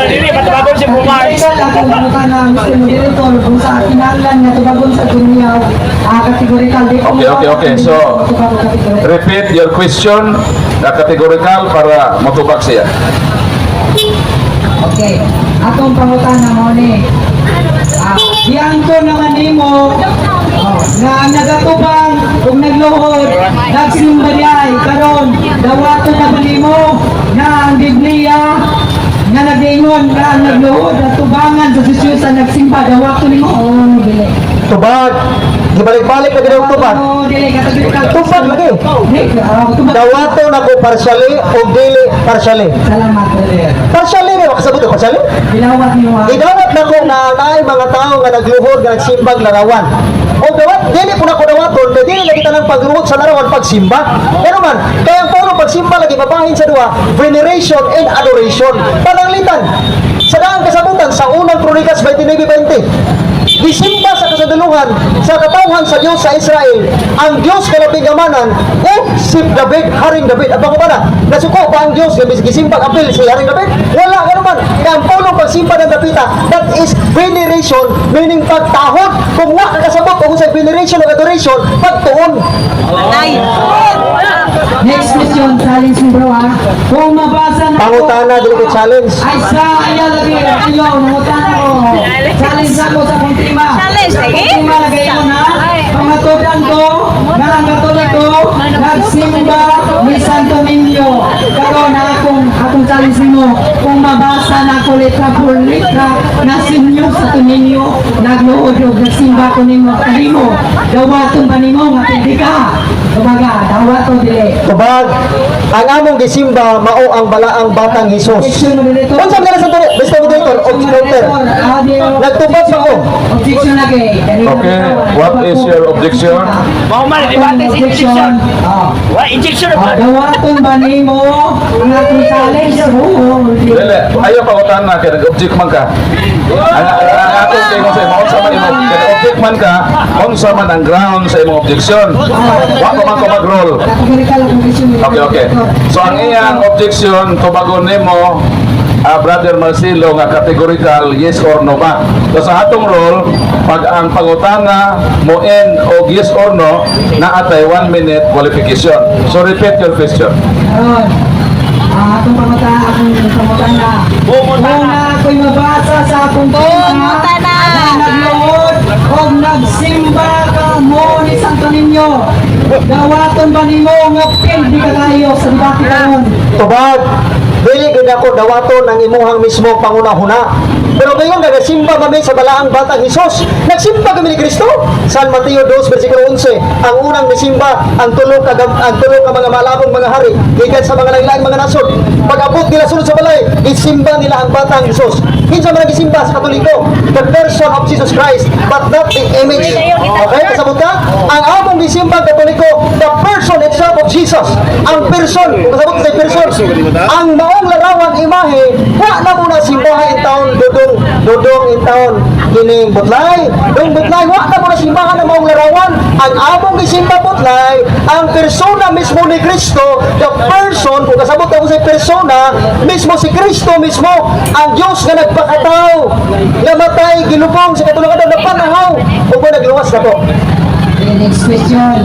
lang kung pangutana, Mr. Moderator, kung sa kinalan nga tubagon sa dunyaw, categorical. Okay. So, repeat your question na categorical para matubag siya. Okay. Atong pangutana mo ni. Diyan ko naman nimo nga nagatubang kung nagluhod nagsimba diay karon dawato na ba nimo nga ang Biblia nga nag-ingon nga ang nagluhod at tubangan sa Diyos sa nagsimba dawato nimo dili. tubag. Gibalik-balik na ginaw tubag. Dili categorical. Tubag lagi. Tubag. Dawato na ko partially o dili partially. Salamat. Partially may makasabot ko partially. Bilawat niyo ha. Idawat na ko na naay mga tao nga nagluhod nga nagsimbang larawan. O dawat, dili po na ko dawaton, kaya dili lagi tanang pagluhod sa larawan pagsimba. Pero man, kaya ang puro pagsimba lagi babahin sa duwa, veneration and adoration. Pananglitan. Sa daang kasabutan sa unang Kronikas 29:20. Disimba sa kasaduluhan sa katawhan sa Diyos sa Israel ang Diyos kalabigamanan o si David, Haring David. At bako ba na? Nasuko pa ang Diyos na gisimbang apel si Haring David? Wala, gano'n man. Kaya ang pulong pagsimba ng Dapita, that is veneration, meaning pagtahod. Kung nga kakasabot kung sa veneration o adoration, pagtuon. Next question, challenge mo bro ha. Kung mabasa na Pangutana, dili ko challenge. ay sa lagi ayo nangutana ko. Challenge ako sa kontrima. Challenge, sige. Kontrima lagay mo na. Pangatudan ko na ang katoliko nagsimba ni Santo Niño. Karon na akong challenge mo. Kung mabasa na ko letra por letra na sinyo sa Niño nagluod og nagsimba ko nimo kanimo. Dawaton ba nimo nga pindi ka? Kumaga, dawaton dili. Tubag, ang among gisimba mao ang balaang batang Hesus. Objection mo dito. Unsa man sa tulo? Basta mo dito, objection. Nagtubag pa ko. Objection lagi. Okay, what is your objection? Objection. Dawaton ba nimo ang atong challenge? Dili, ayaw pangutan na kaya nag-object man ka. Ang atong kayo sa imong sa man imong object man ka, Unsa man ang ground sa imong objection? Wa ko man ko mag-roll. Categorical ang objection. Okay. So ang iyang objection tubagon nimo Brother Marcelo nga categorical yes or no ba. So sa atong role, pag ang pangutana mo end og yes or no, naatay 1 minute qualification. So repeat your question. Karon, akong pangutana. Una ako'y mabasa sa akong Pangutana. nagluhod o nagsimba ka mo ni Santo Niño. Dawaton ba nimo nga pildi ka kayo sa debate karon? Tubag, dili gid ako dawaton ang imuhang mismo pangunahuna. Pero ngayon nagasimba kami sa balaang batang Hesus. Nagsimba kami ni Kristo. San Mateo 2 versikulo 11. Ang unang nisimba ang tulo ka mga malabong mga hari gikan sa mga lain-laing mga nasod. Pag-abot nila sunod sa balay, isimba nila ang batang Hesus. Kinsa man nagisimba sa Katoliko? The person of Jesus Christ, but not the image. Okay, kasabot ka? Ang among gisimba Katoliko, the person itself of Jesus. Ang person, kasabot sa person. Ang maong larawan imahe, wa na muna simbahan in taon dudong in taon kining butlay. Dong butlay, wa na muna simbahan ang maong larawan. Ang among gisimba butlay, ang persona mismo ni Kristo, the person, kung kasabot ako sa persona, mismo si Kristo mismo, ang Diyos nga nagpakataw, namatay, gilubong sa katulungan na panahaw, o ba nagluwas na to? Okay, next question.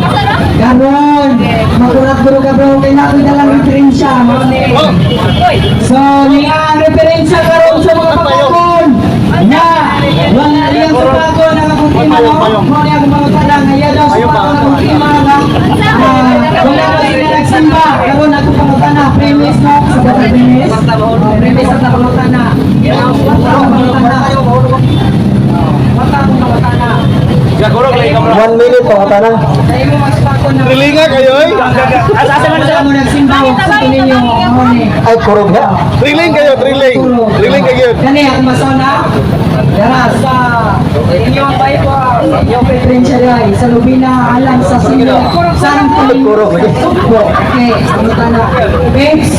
Ganon, magulat-guro ka bro, kaya natin dalang referensya. So, niya ang referensya karon sa mga pagkakon na wala niya sa pagkakon na kakuntima no? Mo niya kung mga tanang, kaya daw sa pagkakon na kakuntima na wala pa sila nagsimba. Karon ako pangutana, premise no? Sa dapat premise. Premise at pangutana. Wata akong pangutana. 1 minute pangutana. Dahil mo mas pagkakon na Trilinga kayo eh. asa mo nagsimba o sa tuninyo ni Ay, kurog na. Triling kayo, triling. Triling kayo. kani ako masona dara sa inyong Bible inyong referensya dai sa lubina alam sa sinyo sarang Kurog. okay samutan na babes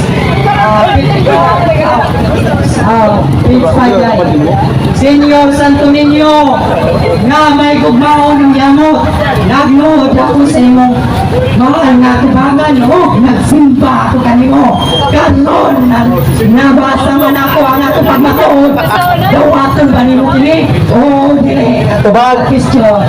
page 5 dai Senyor Santo Niño nga may gugmaon ng yamot nagnood ako sa imong mahal nga tubangan o nagsimba ako kanimo kanon nabasa man ako ang ako pagmatuod dawaton ba nimo kini o dili Tubag. question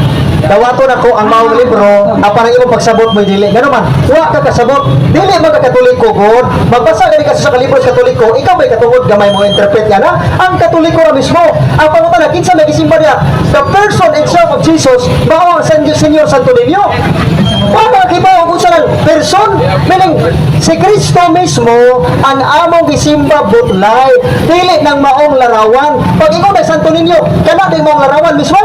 Dawaton ako ang maong libro, apan ang imong pagsabot mo dili. Ngano man? Wa ka kasabot. Dili man ka Katoliko gud. Magbasa ka sa libro sa Katoliko, ikaw may katungod gamay mo interpret yan ha? Ang Katoliko ra mismo. Ang pangutana kinsa may gisimba niya? The person itself of Jesus, mao ang Senyor Santo Niño. Wa ba kibaw kung sa person, meaning si Kristo mismo ang among gisimba butlay. Dili nang maong larawan. Pag ikaw may Santo Niño, kana din maong larawan mismo.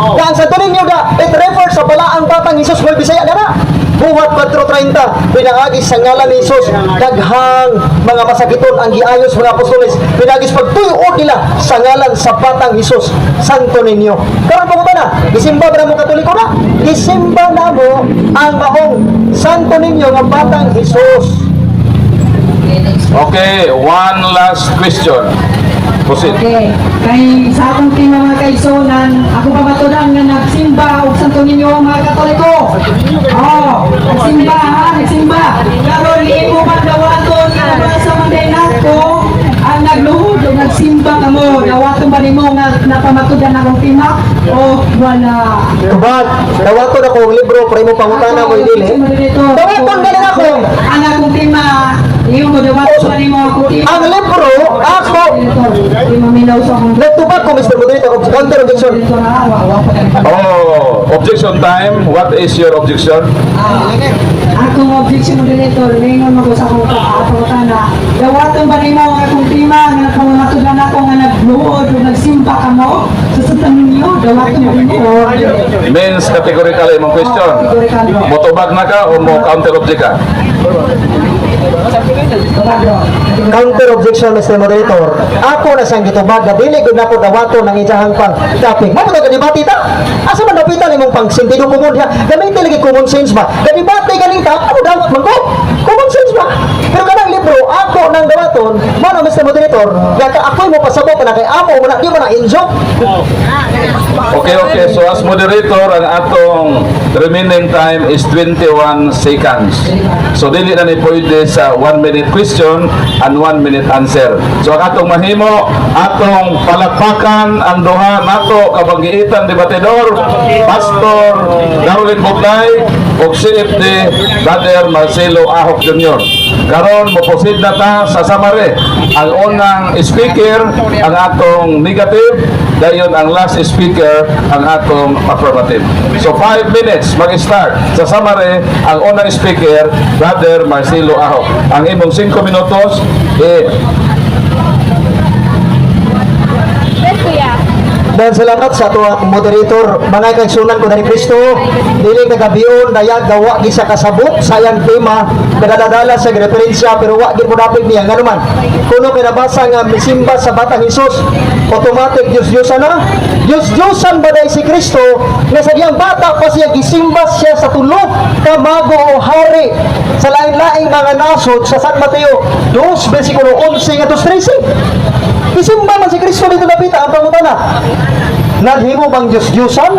Yang Santo Niño da, it refers sa balaang batang Hesus mo Bisaya na. Buhat 4:30, pinangagis sa ngalan ni Hesus, daghang mga masakiton ang giayos mga apostoles, pinagis pagtuyo nila sa ngalan sa batang Hesus, Santo Niño. Karon pa na, gisimba ba mo Katoliko na? Gisimba na mo ang maong Santo Niño nga batang Hesus. Okay, one last question. Proceed. okay kay sa akong team mga kaisonan ako pa matudan nga nagsimba og Santo Niño ang mga Katoliko nagsimba nagsimba karon imo man dawaton nga sa mga nato ang nagluhod o nagsimba kamo dawaton ba nimo nga napamatudan akong team o wala Tubag, dawaton ako ang libro para mo pangutana mo dili. Dawaton galing ako. ang akong team iyo mo dawaton ba nimo akong team Ang libro, ako, Di maminaw sa akong nagtubag ko Mr. Moderator of counter objection. Oh, objection time. What is your objection? Akong objection moderator, lingon mo ko sa akong pangutana. Dawaton ba nimo ang akong tema nga pangatudan ako nga nagluhod o nagsimba ka mo sa Santo Niño? Dawaton ba nimo? Means categorical imong question. Motubag na ka o mo counter object ka? Counter objection Mr. Moderator. Ako na siyang gitubag na dili gud nako dawaton ang ijahang pang topic. Mo ka debate ta? Asa man napitan imong pang sentido komon ha? Gamitin lagi common sense ba? Debate ganing ta, ano dawat man ko? Common sense ba? Pero kanang libro ako nang dawaton, mo na Mr. Moderator, kaya ako mo pasabot na kay amo mo na di mo na injok. Okay. So as moderator, ang atong remaining time is 21 seconds. So dili na ni pwede sa 1 minute question and 1 minute answer. So ang atong mahimo, atong palakpakan ang duha nato kabanggiitan debatidor, Pastor Darwin Butlay ug CFD Brother Marcelo Ahok Jr. Karon moproceed na ta sa summary. Ang unang speaker ang atong negative, dayon ang last speaker ang atong affirmative. So 5 minutes mag-start sa summary. Ang unang speaker, Brother Marcelo Ahok. Ang imong 5 minutos Yes, kuya. Dahil salamat sa ato moderator, mga kaigsunan ko na ni Kristo, dili kagabion, dayag gawa gisa kasabot, sayang tema, kadadala sa referensya, pero wa gid mo dapat niya, nga naman, kuno kinabasa nga misimba sa Batang Hesus, automatic Diyos-Diyosan na, Diyos-Diyosan ba dahil si Kristo, nga sa diyang bata pa siya, gisimba siya sa tulo, kamago o hari, sa lain-laing mga nasod, sa San Mateo 2, versikulo 11 nga 13. Isimba man si Kristo dito napita ang pangutana. Naghimo bang Diyos-Diyosan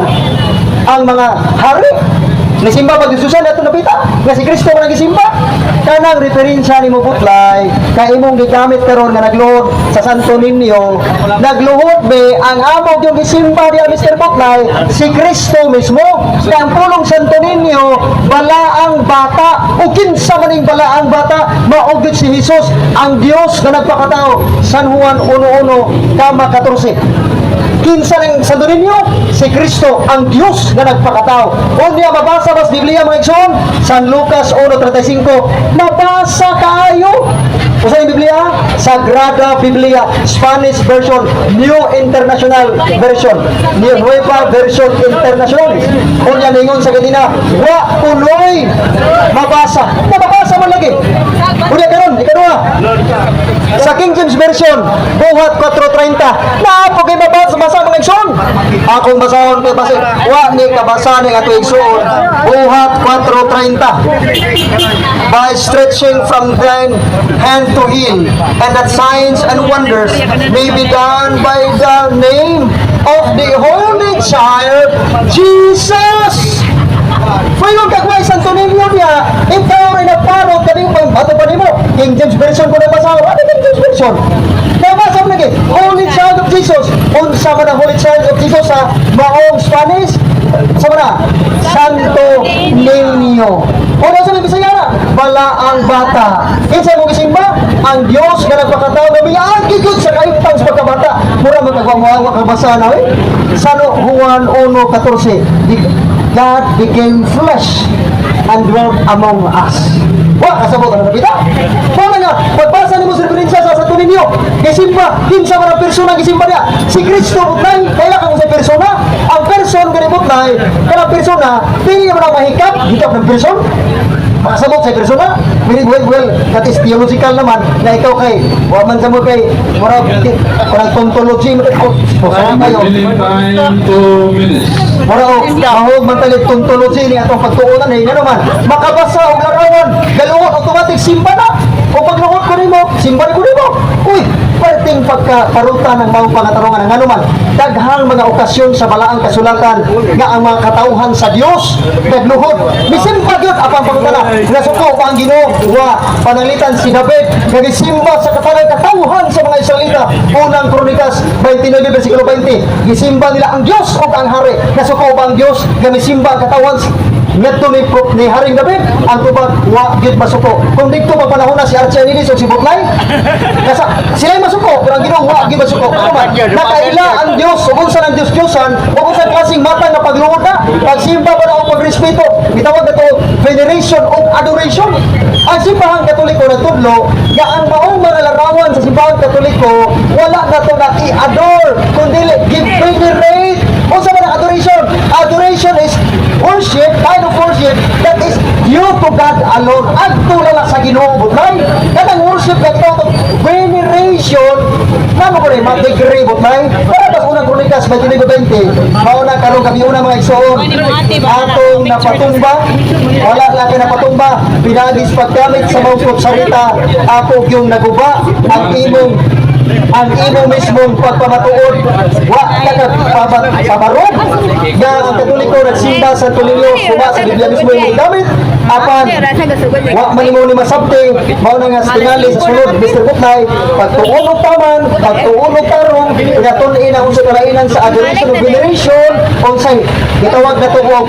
ang mga hari? Nasimba bang Diyos-Diyosan dito napita? Nga si Kristo man nagisimba? Kanang referensya ni mo Butlay, kay imong gigamit karon nga nagluhod sa Santo Niño, nagluhod be ang amog yung gisimba diya Mr. Butlay, si Kristo mismo. Kay ang pulong Santo Niño, balaang bata, o kinsa man ning balaang bata, maugid si Jesus, ang Dios nga nagpakatao. San Juan 1:1, kama 14. Kinsa ng Santo Niño? Si Kristo, ang Diyos na nagpakatao. Kung niya mabasa mas Biblia mga igsoon, San Lucas 1:35, mabasa kayo. O sa Biblia? Sagrada Biblia, Spanish version, New International Version, New Nueva Version International. Kung niya ningon sa kanina, wa puloy mabasa. Mababasa man lagi. Unya karon, ikaduha. Sa King James Version, buhat 4:30. Naapo kay mabasa mga igsoon. Akong basahon kay basa. Wa ni kabasa ni ato igsoon. Buhat 4:30. By stretching from then hand to heel, and that signs and wonders may be done by the name of the Holy Child Jesus. Mayroon kagway Santo Niño niya, ikaw ay nagparod kaning pangbato pa nimo. King James Version ko na basa. Ano King James Version? Nabasa mo lagi, Holy Child of Jesus. Unsa man ang Holy Child of Jesus sa maong Spanish? Sa mana? Santo Niño. O na sa Bisaya na, balaang bata. Kinsa mo gisimba? Ang Dios nga nagpakatao nga miagi gyud sa kaibtang sa pagkabata. Mura magkagwawa kang basa na San Juan 1:14. God became flesh and dwelt among us. Wa kasabot ang nabita. Wala nga, pagbasa ni mo sa referensya sa Santo Niño, gisimba, kinsa man ang persona gisimba niya. Si Kristo Butlay, kaya kang sa persona. Ang person gani Butlay, kana persona, dili man ang mahikap, hikap ng person. Makasabot sa persona. Well, that is theological naman, na ikaw kay, wa man sa mo kay, murag ontology mo kayo. Time 2 minutes. Mura o, mahog man talit ontology ni atong pagtuunan eh. Nga naman, makabasa o larawan, galuhot, automatic simba na. O pagluhot ko nimo, simba ko nimo. Uy, perting pagkaparutan ng mga pangatarungan ng anuman. Daghang mga okasyon sa balaang kasulatan nga ang mga katauhan sa Dios nagluhod. Misimba gyud apang pangutana. Nasuko pa ang Ginoo wa pananglitan si David nagisimba sa katanang katauhan sa mga Israelita. Unang Kronikas 29 bersikulo 20. Gisimba nila ang Dios ug ang hari. Nasuko pa ang Dios nga misimba ang katauhan ngadto ni Haring David ang tubag wa gyud masuko. Kung dito pa panahon na si Archanides o si Butlay, kasa sila masuko pero ang Ginoo wa gyud masuko. Nakaila ang Dios ug unsa ang Dios-Diosan ug unsa klaseng mata nga pagluhod na pagsimba pa na o pagrespeto gitawag nato veneration ug adoration. Ang simbahan Katoliko nagtudlo nga ang maong mga larawan sa simbahan Katoliko wala na to na i-adore kundi gi-venerate. Unsa man ang adoration? Adoration is worship, kind of worship that is due to God alone. Adto lang sa Ginoo Butlay. Kanang worship nga ito veneration namo ko rin mag-degree Butlay. Para sa unang Kronikas 29:20 mauna karong gabi una mga igsoon atong napatumba wala lagi napatumba pinagis paggamit sa mga salita ako yung naguba ang imong ang imo mismong pagpamatuod wa ka pabarog nga ang Katoliko nagsimba sa Tulinyo suma sa Biblia mismo yung gamit apan wa man imo ni masabting mao na nga tingali sa sulod Mr. Buklay pagtuon og taman pagtuon og tarong gatun-in ang unsa kalainan sa adoration of veneration unsay gitawag na to og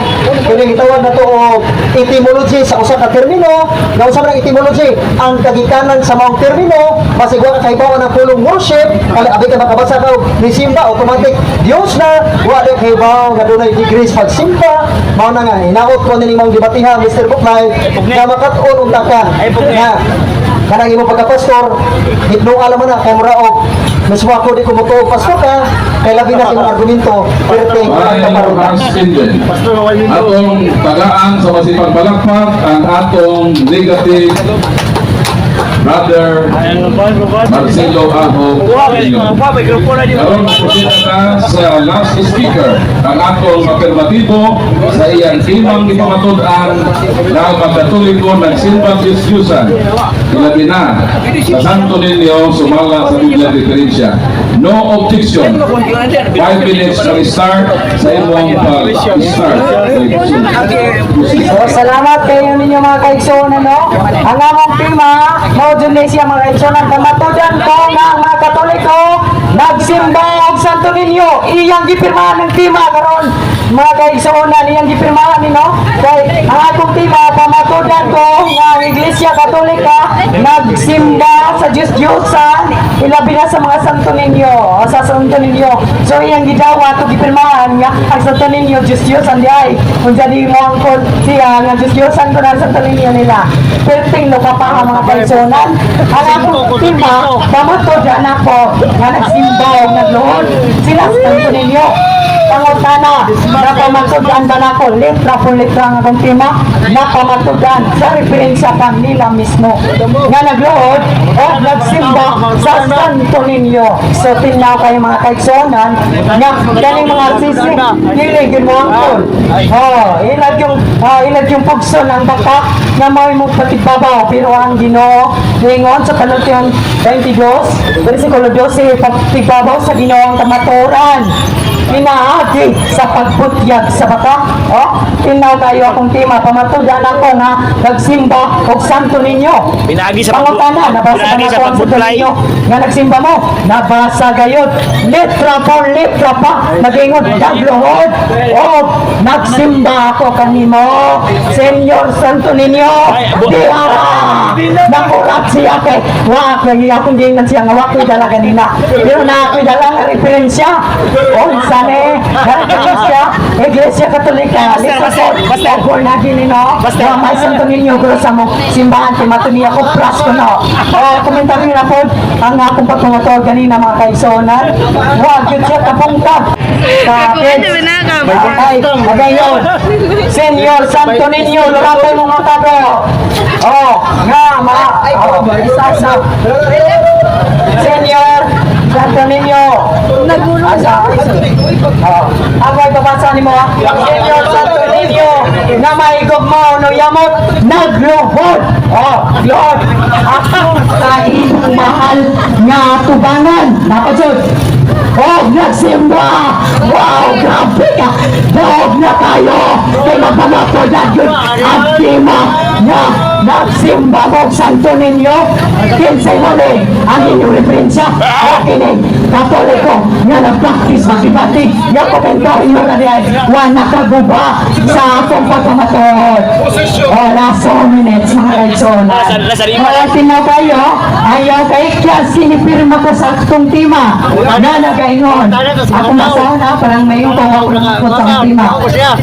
kini gitawag na to og etymology sa usa ka termino nga usa man ang etymology ang kagikanan sa maong termino basig wa ka kahibawan ng pulong worship kali abi ka makabasa ka og nisimba automatic Dios na wa di kahibaw nga dunay degrees pagsimba mao na nga hinaot ko ni mong gibatiha Mr. Buklay nga makat-on og taka nga kanang imo pagka-pastor hitno alam mo na kay mura og mismo ako di ko mo pastor ka kay labi na imong argumento perting Ay, kaparugan Ascendant. Pastor nga wali Atong tagaan sa masipag balakpak ang atong negative Brother Marcelo Aho Jr. Karon mapunta ka sa last speaker ang atong afirmatibo sa iyang timang ipamatud-an na ang magkatoliko nagsimbang Diyos-Diyusan ilabi na sa Santo Niño sumala sa Biblia diferensya. No objection. 5 minutes mag-start sa imong pag-start. So, salamat kayo ninyo mga kaigsoon, no? Ang among tema, no, dun siya mga kaigsoon, ang kamatudan ko nga ang mga Katoliko, nagsimba og Santo Niño, iyang gipirmahan ng tema karon mga kaigsoon, iyang gipirmahan ni, no? Kay, ang atong tema, kamatudan ko nga ang Iglesia Katolika, nagsimba sa Diyos-Diyosan, ilabi na sa mga Santo Niño, o sa Santo Niño. So, iyang gidawa, ito gipirmahan nga, ang Santo Niño, Diyos-Diyosan di ay, kung jadi mo ang siya, nga Diyos-Diyosan ko na sa Santo Niño nila. Perting no kapaha mga kaisonan. Ang akong tima, pamatudan ako, nga nagsimba o nagluhod, sila sa Santo Niño. Pangutana, napamatudan ba na ako, letra po letra ang akong tima, napamatudan sa referensya pa nila mismo. Nga nagluhod o nagsimba sa Santo Niño. So, tinaw kayo mga kaisonan, nga galing mga sisi, niligin mo ang kol. Ilag yung pugso ng baka na may mong patibabaw, pero ang Ginoo, lingon sa Kalutian 22, versikulo 12, patibabaw sa Ginoo ang kamaturan. Pinaagi sa pagputyag sa baka. Tinaw tayo akong tema, pamatudan ako nga nagsimba og Santo Niño. Pinaagi sa Pangutana, nabasa pinaagi na sa ako ang Santo pagputlay. Niño nga nagsimba mo, nabasa gayod. Letra por letra pa, nagingod nagluhod. Nagsimba ako kanimo, Senyor Santo Niño. Diara! Nakulat siya kay kaya akong gingan siya nga wako'y dala kanina. Pero na ako'y dala nga referensya. Sane, Iglesia, Iglesia Katolika, Lisasot, Pagkor na ginino, may Santo Niño, guro sa mo, simbahan, timatunia ko, pras ko no. Komentaryo na po, ang akong pagkumotor kanina mga kaisonan, huwag yun siya kapungkap. Sa akin, ay, magayon, Senyor Santo Niño, luratay mo mga tabo. Isasa. Senyor Santo Niño, ako ay babasa ni mo, Senyor Santo Niño, na maigog mo, no yamot, nagluhod. Lord, ako sa iyong mahal nga tubangan. Napasod. Nagsimba. Wow, grabe ka. Dog na tayo. Kay magpamatudan yun. Ang tema na nagsimba mo, Santo Niño. Kinsay muli ang inyong referensya. Kinig, Katoliko nga nag-practice makibati. Yung komentaryo na niya, wala kaguba sa akong pagkamatod. 2 minutes, mga kaitson. Tinaw kayo, ayaw kay kaya sinipirma ko sa akong tema na nagaingon. Ako masahan na, parang may yung kung ako sa tema.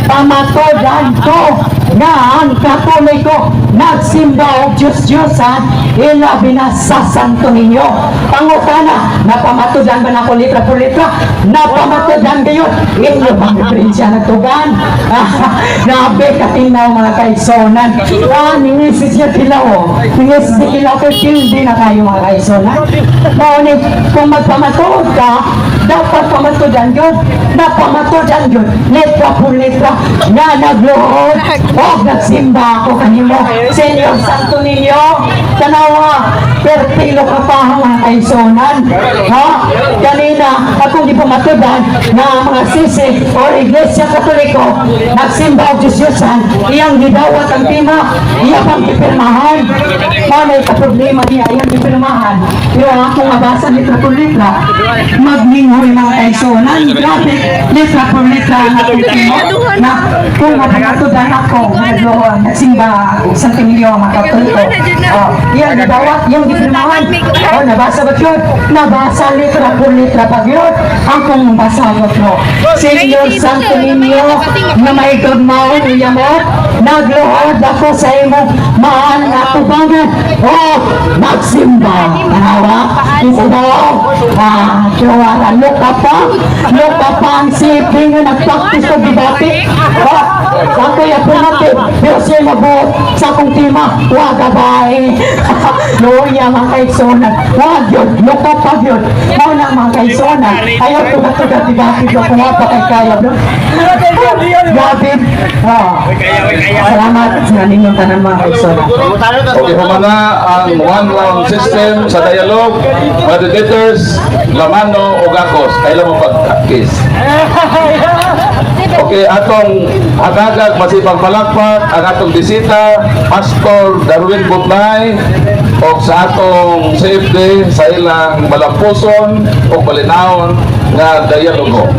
Pamatodan ko nga ang Katoliko nagsimba o Diyos-Diyosan ilabi na sa Santo Niño. Pangutana, napamatudan ba na ako litra por litra? Napamatudan kayo. Inyo bang referensya nagtugan? Grabe katinaw mga kaisonan. Ningisis niya tilaw. Ningisis niya tilaw. Pero hindi na kayo mga kaisonan. Ngunit kung magpamatuod ka, dapat pamatudan yun. Napamatudan yun. Letra po letra. Na nagluhod. O nagsimba ako kanimo. Senyor Santo Niño. Tanawa. Perpilo ka pa ang mga kaisonan. Ha? Kanina, akong di pamatudan na mga sisi o Iglesia Katoliko nagsimba o Diyos-Diyosan. Iyang gidawat ang tima. Iya pang kipirmahan. Manay ka problema niya. Iyang kipirmahan. Pero akong abasan litra por litra. Magningoy mga kaisonan. Grabe. Litra por litra ang akong tima. Na kung mapamatudan ako nagsimba Santo Niño mga Katoliko. Iyang gidawat. Iyang kipirmahan. O nabasa ba yun? Nabasa litra por litra pag yun. Ang kung basayot mo. Senyor Santo Niño na may gagmawin uyamot. Nagluhod ako sa imo mahal na tubangan. O magsimba. Tanawa. Ito Joara. Luka pa ang siping na nagpraktis o dibati. Sa kaya po natin. Pero siya mabuot sa akong tima. Wag abay. Luya mga kaisonan. Wag yun. Luka pa yun. Muna mga kaisonan. Ayaw tugat-tugat dibati ko kung apa kay kaya. David. Salamat sa ninyong tanan mga kaisonan. Okay, humana ang one-round system sa dialogue. Moderators, Lamano o Gakos. Kailan mo pag-kiss? Okay, atong agagag masipang palakpak, ang atong bisita, Pastor Darwin Butlay, o sa atong safety sa ilang malampuson o palinawon nga dialogo.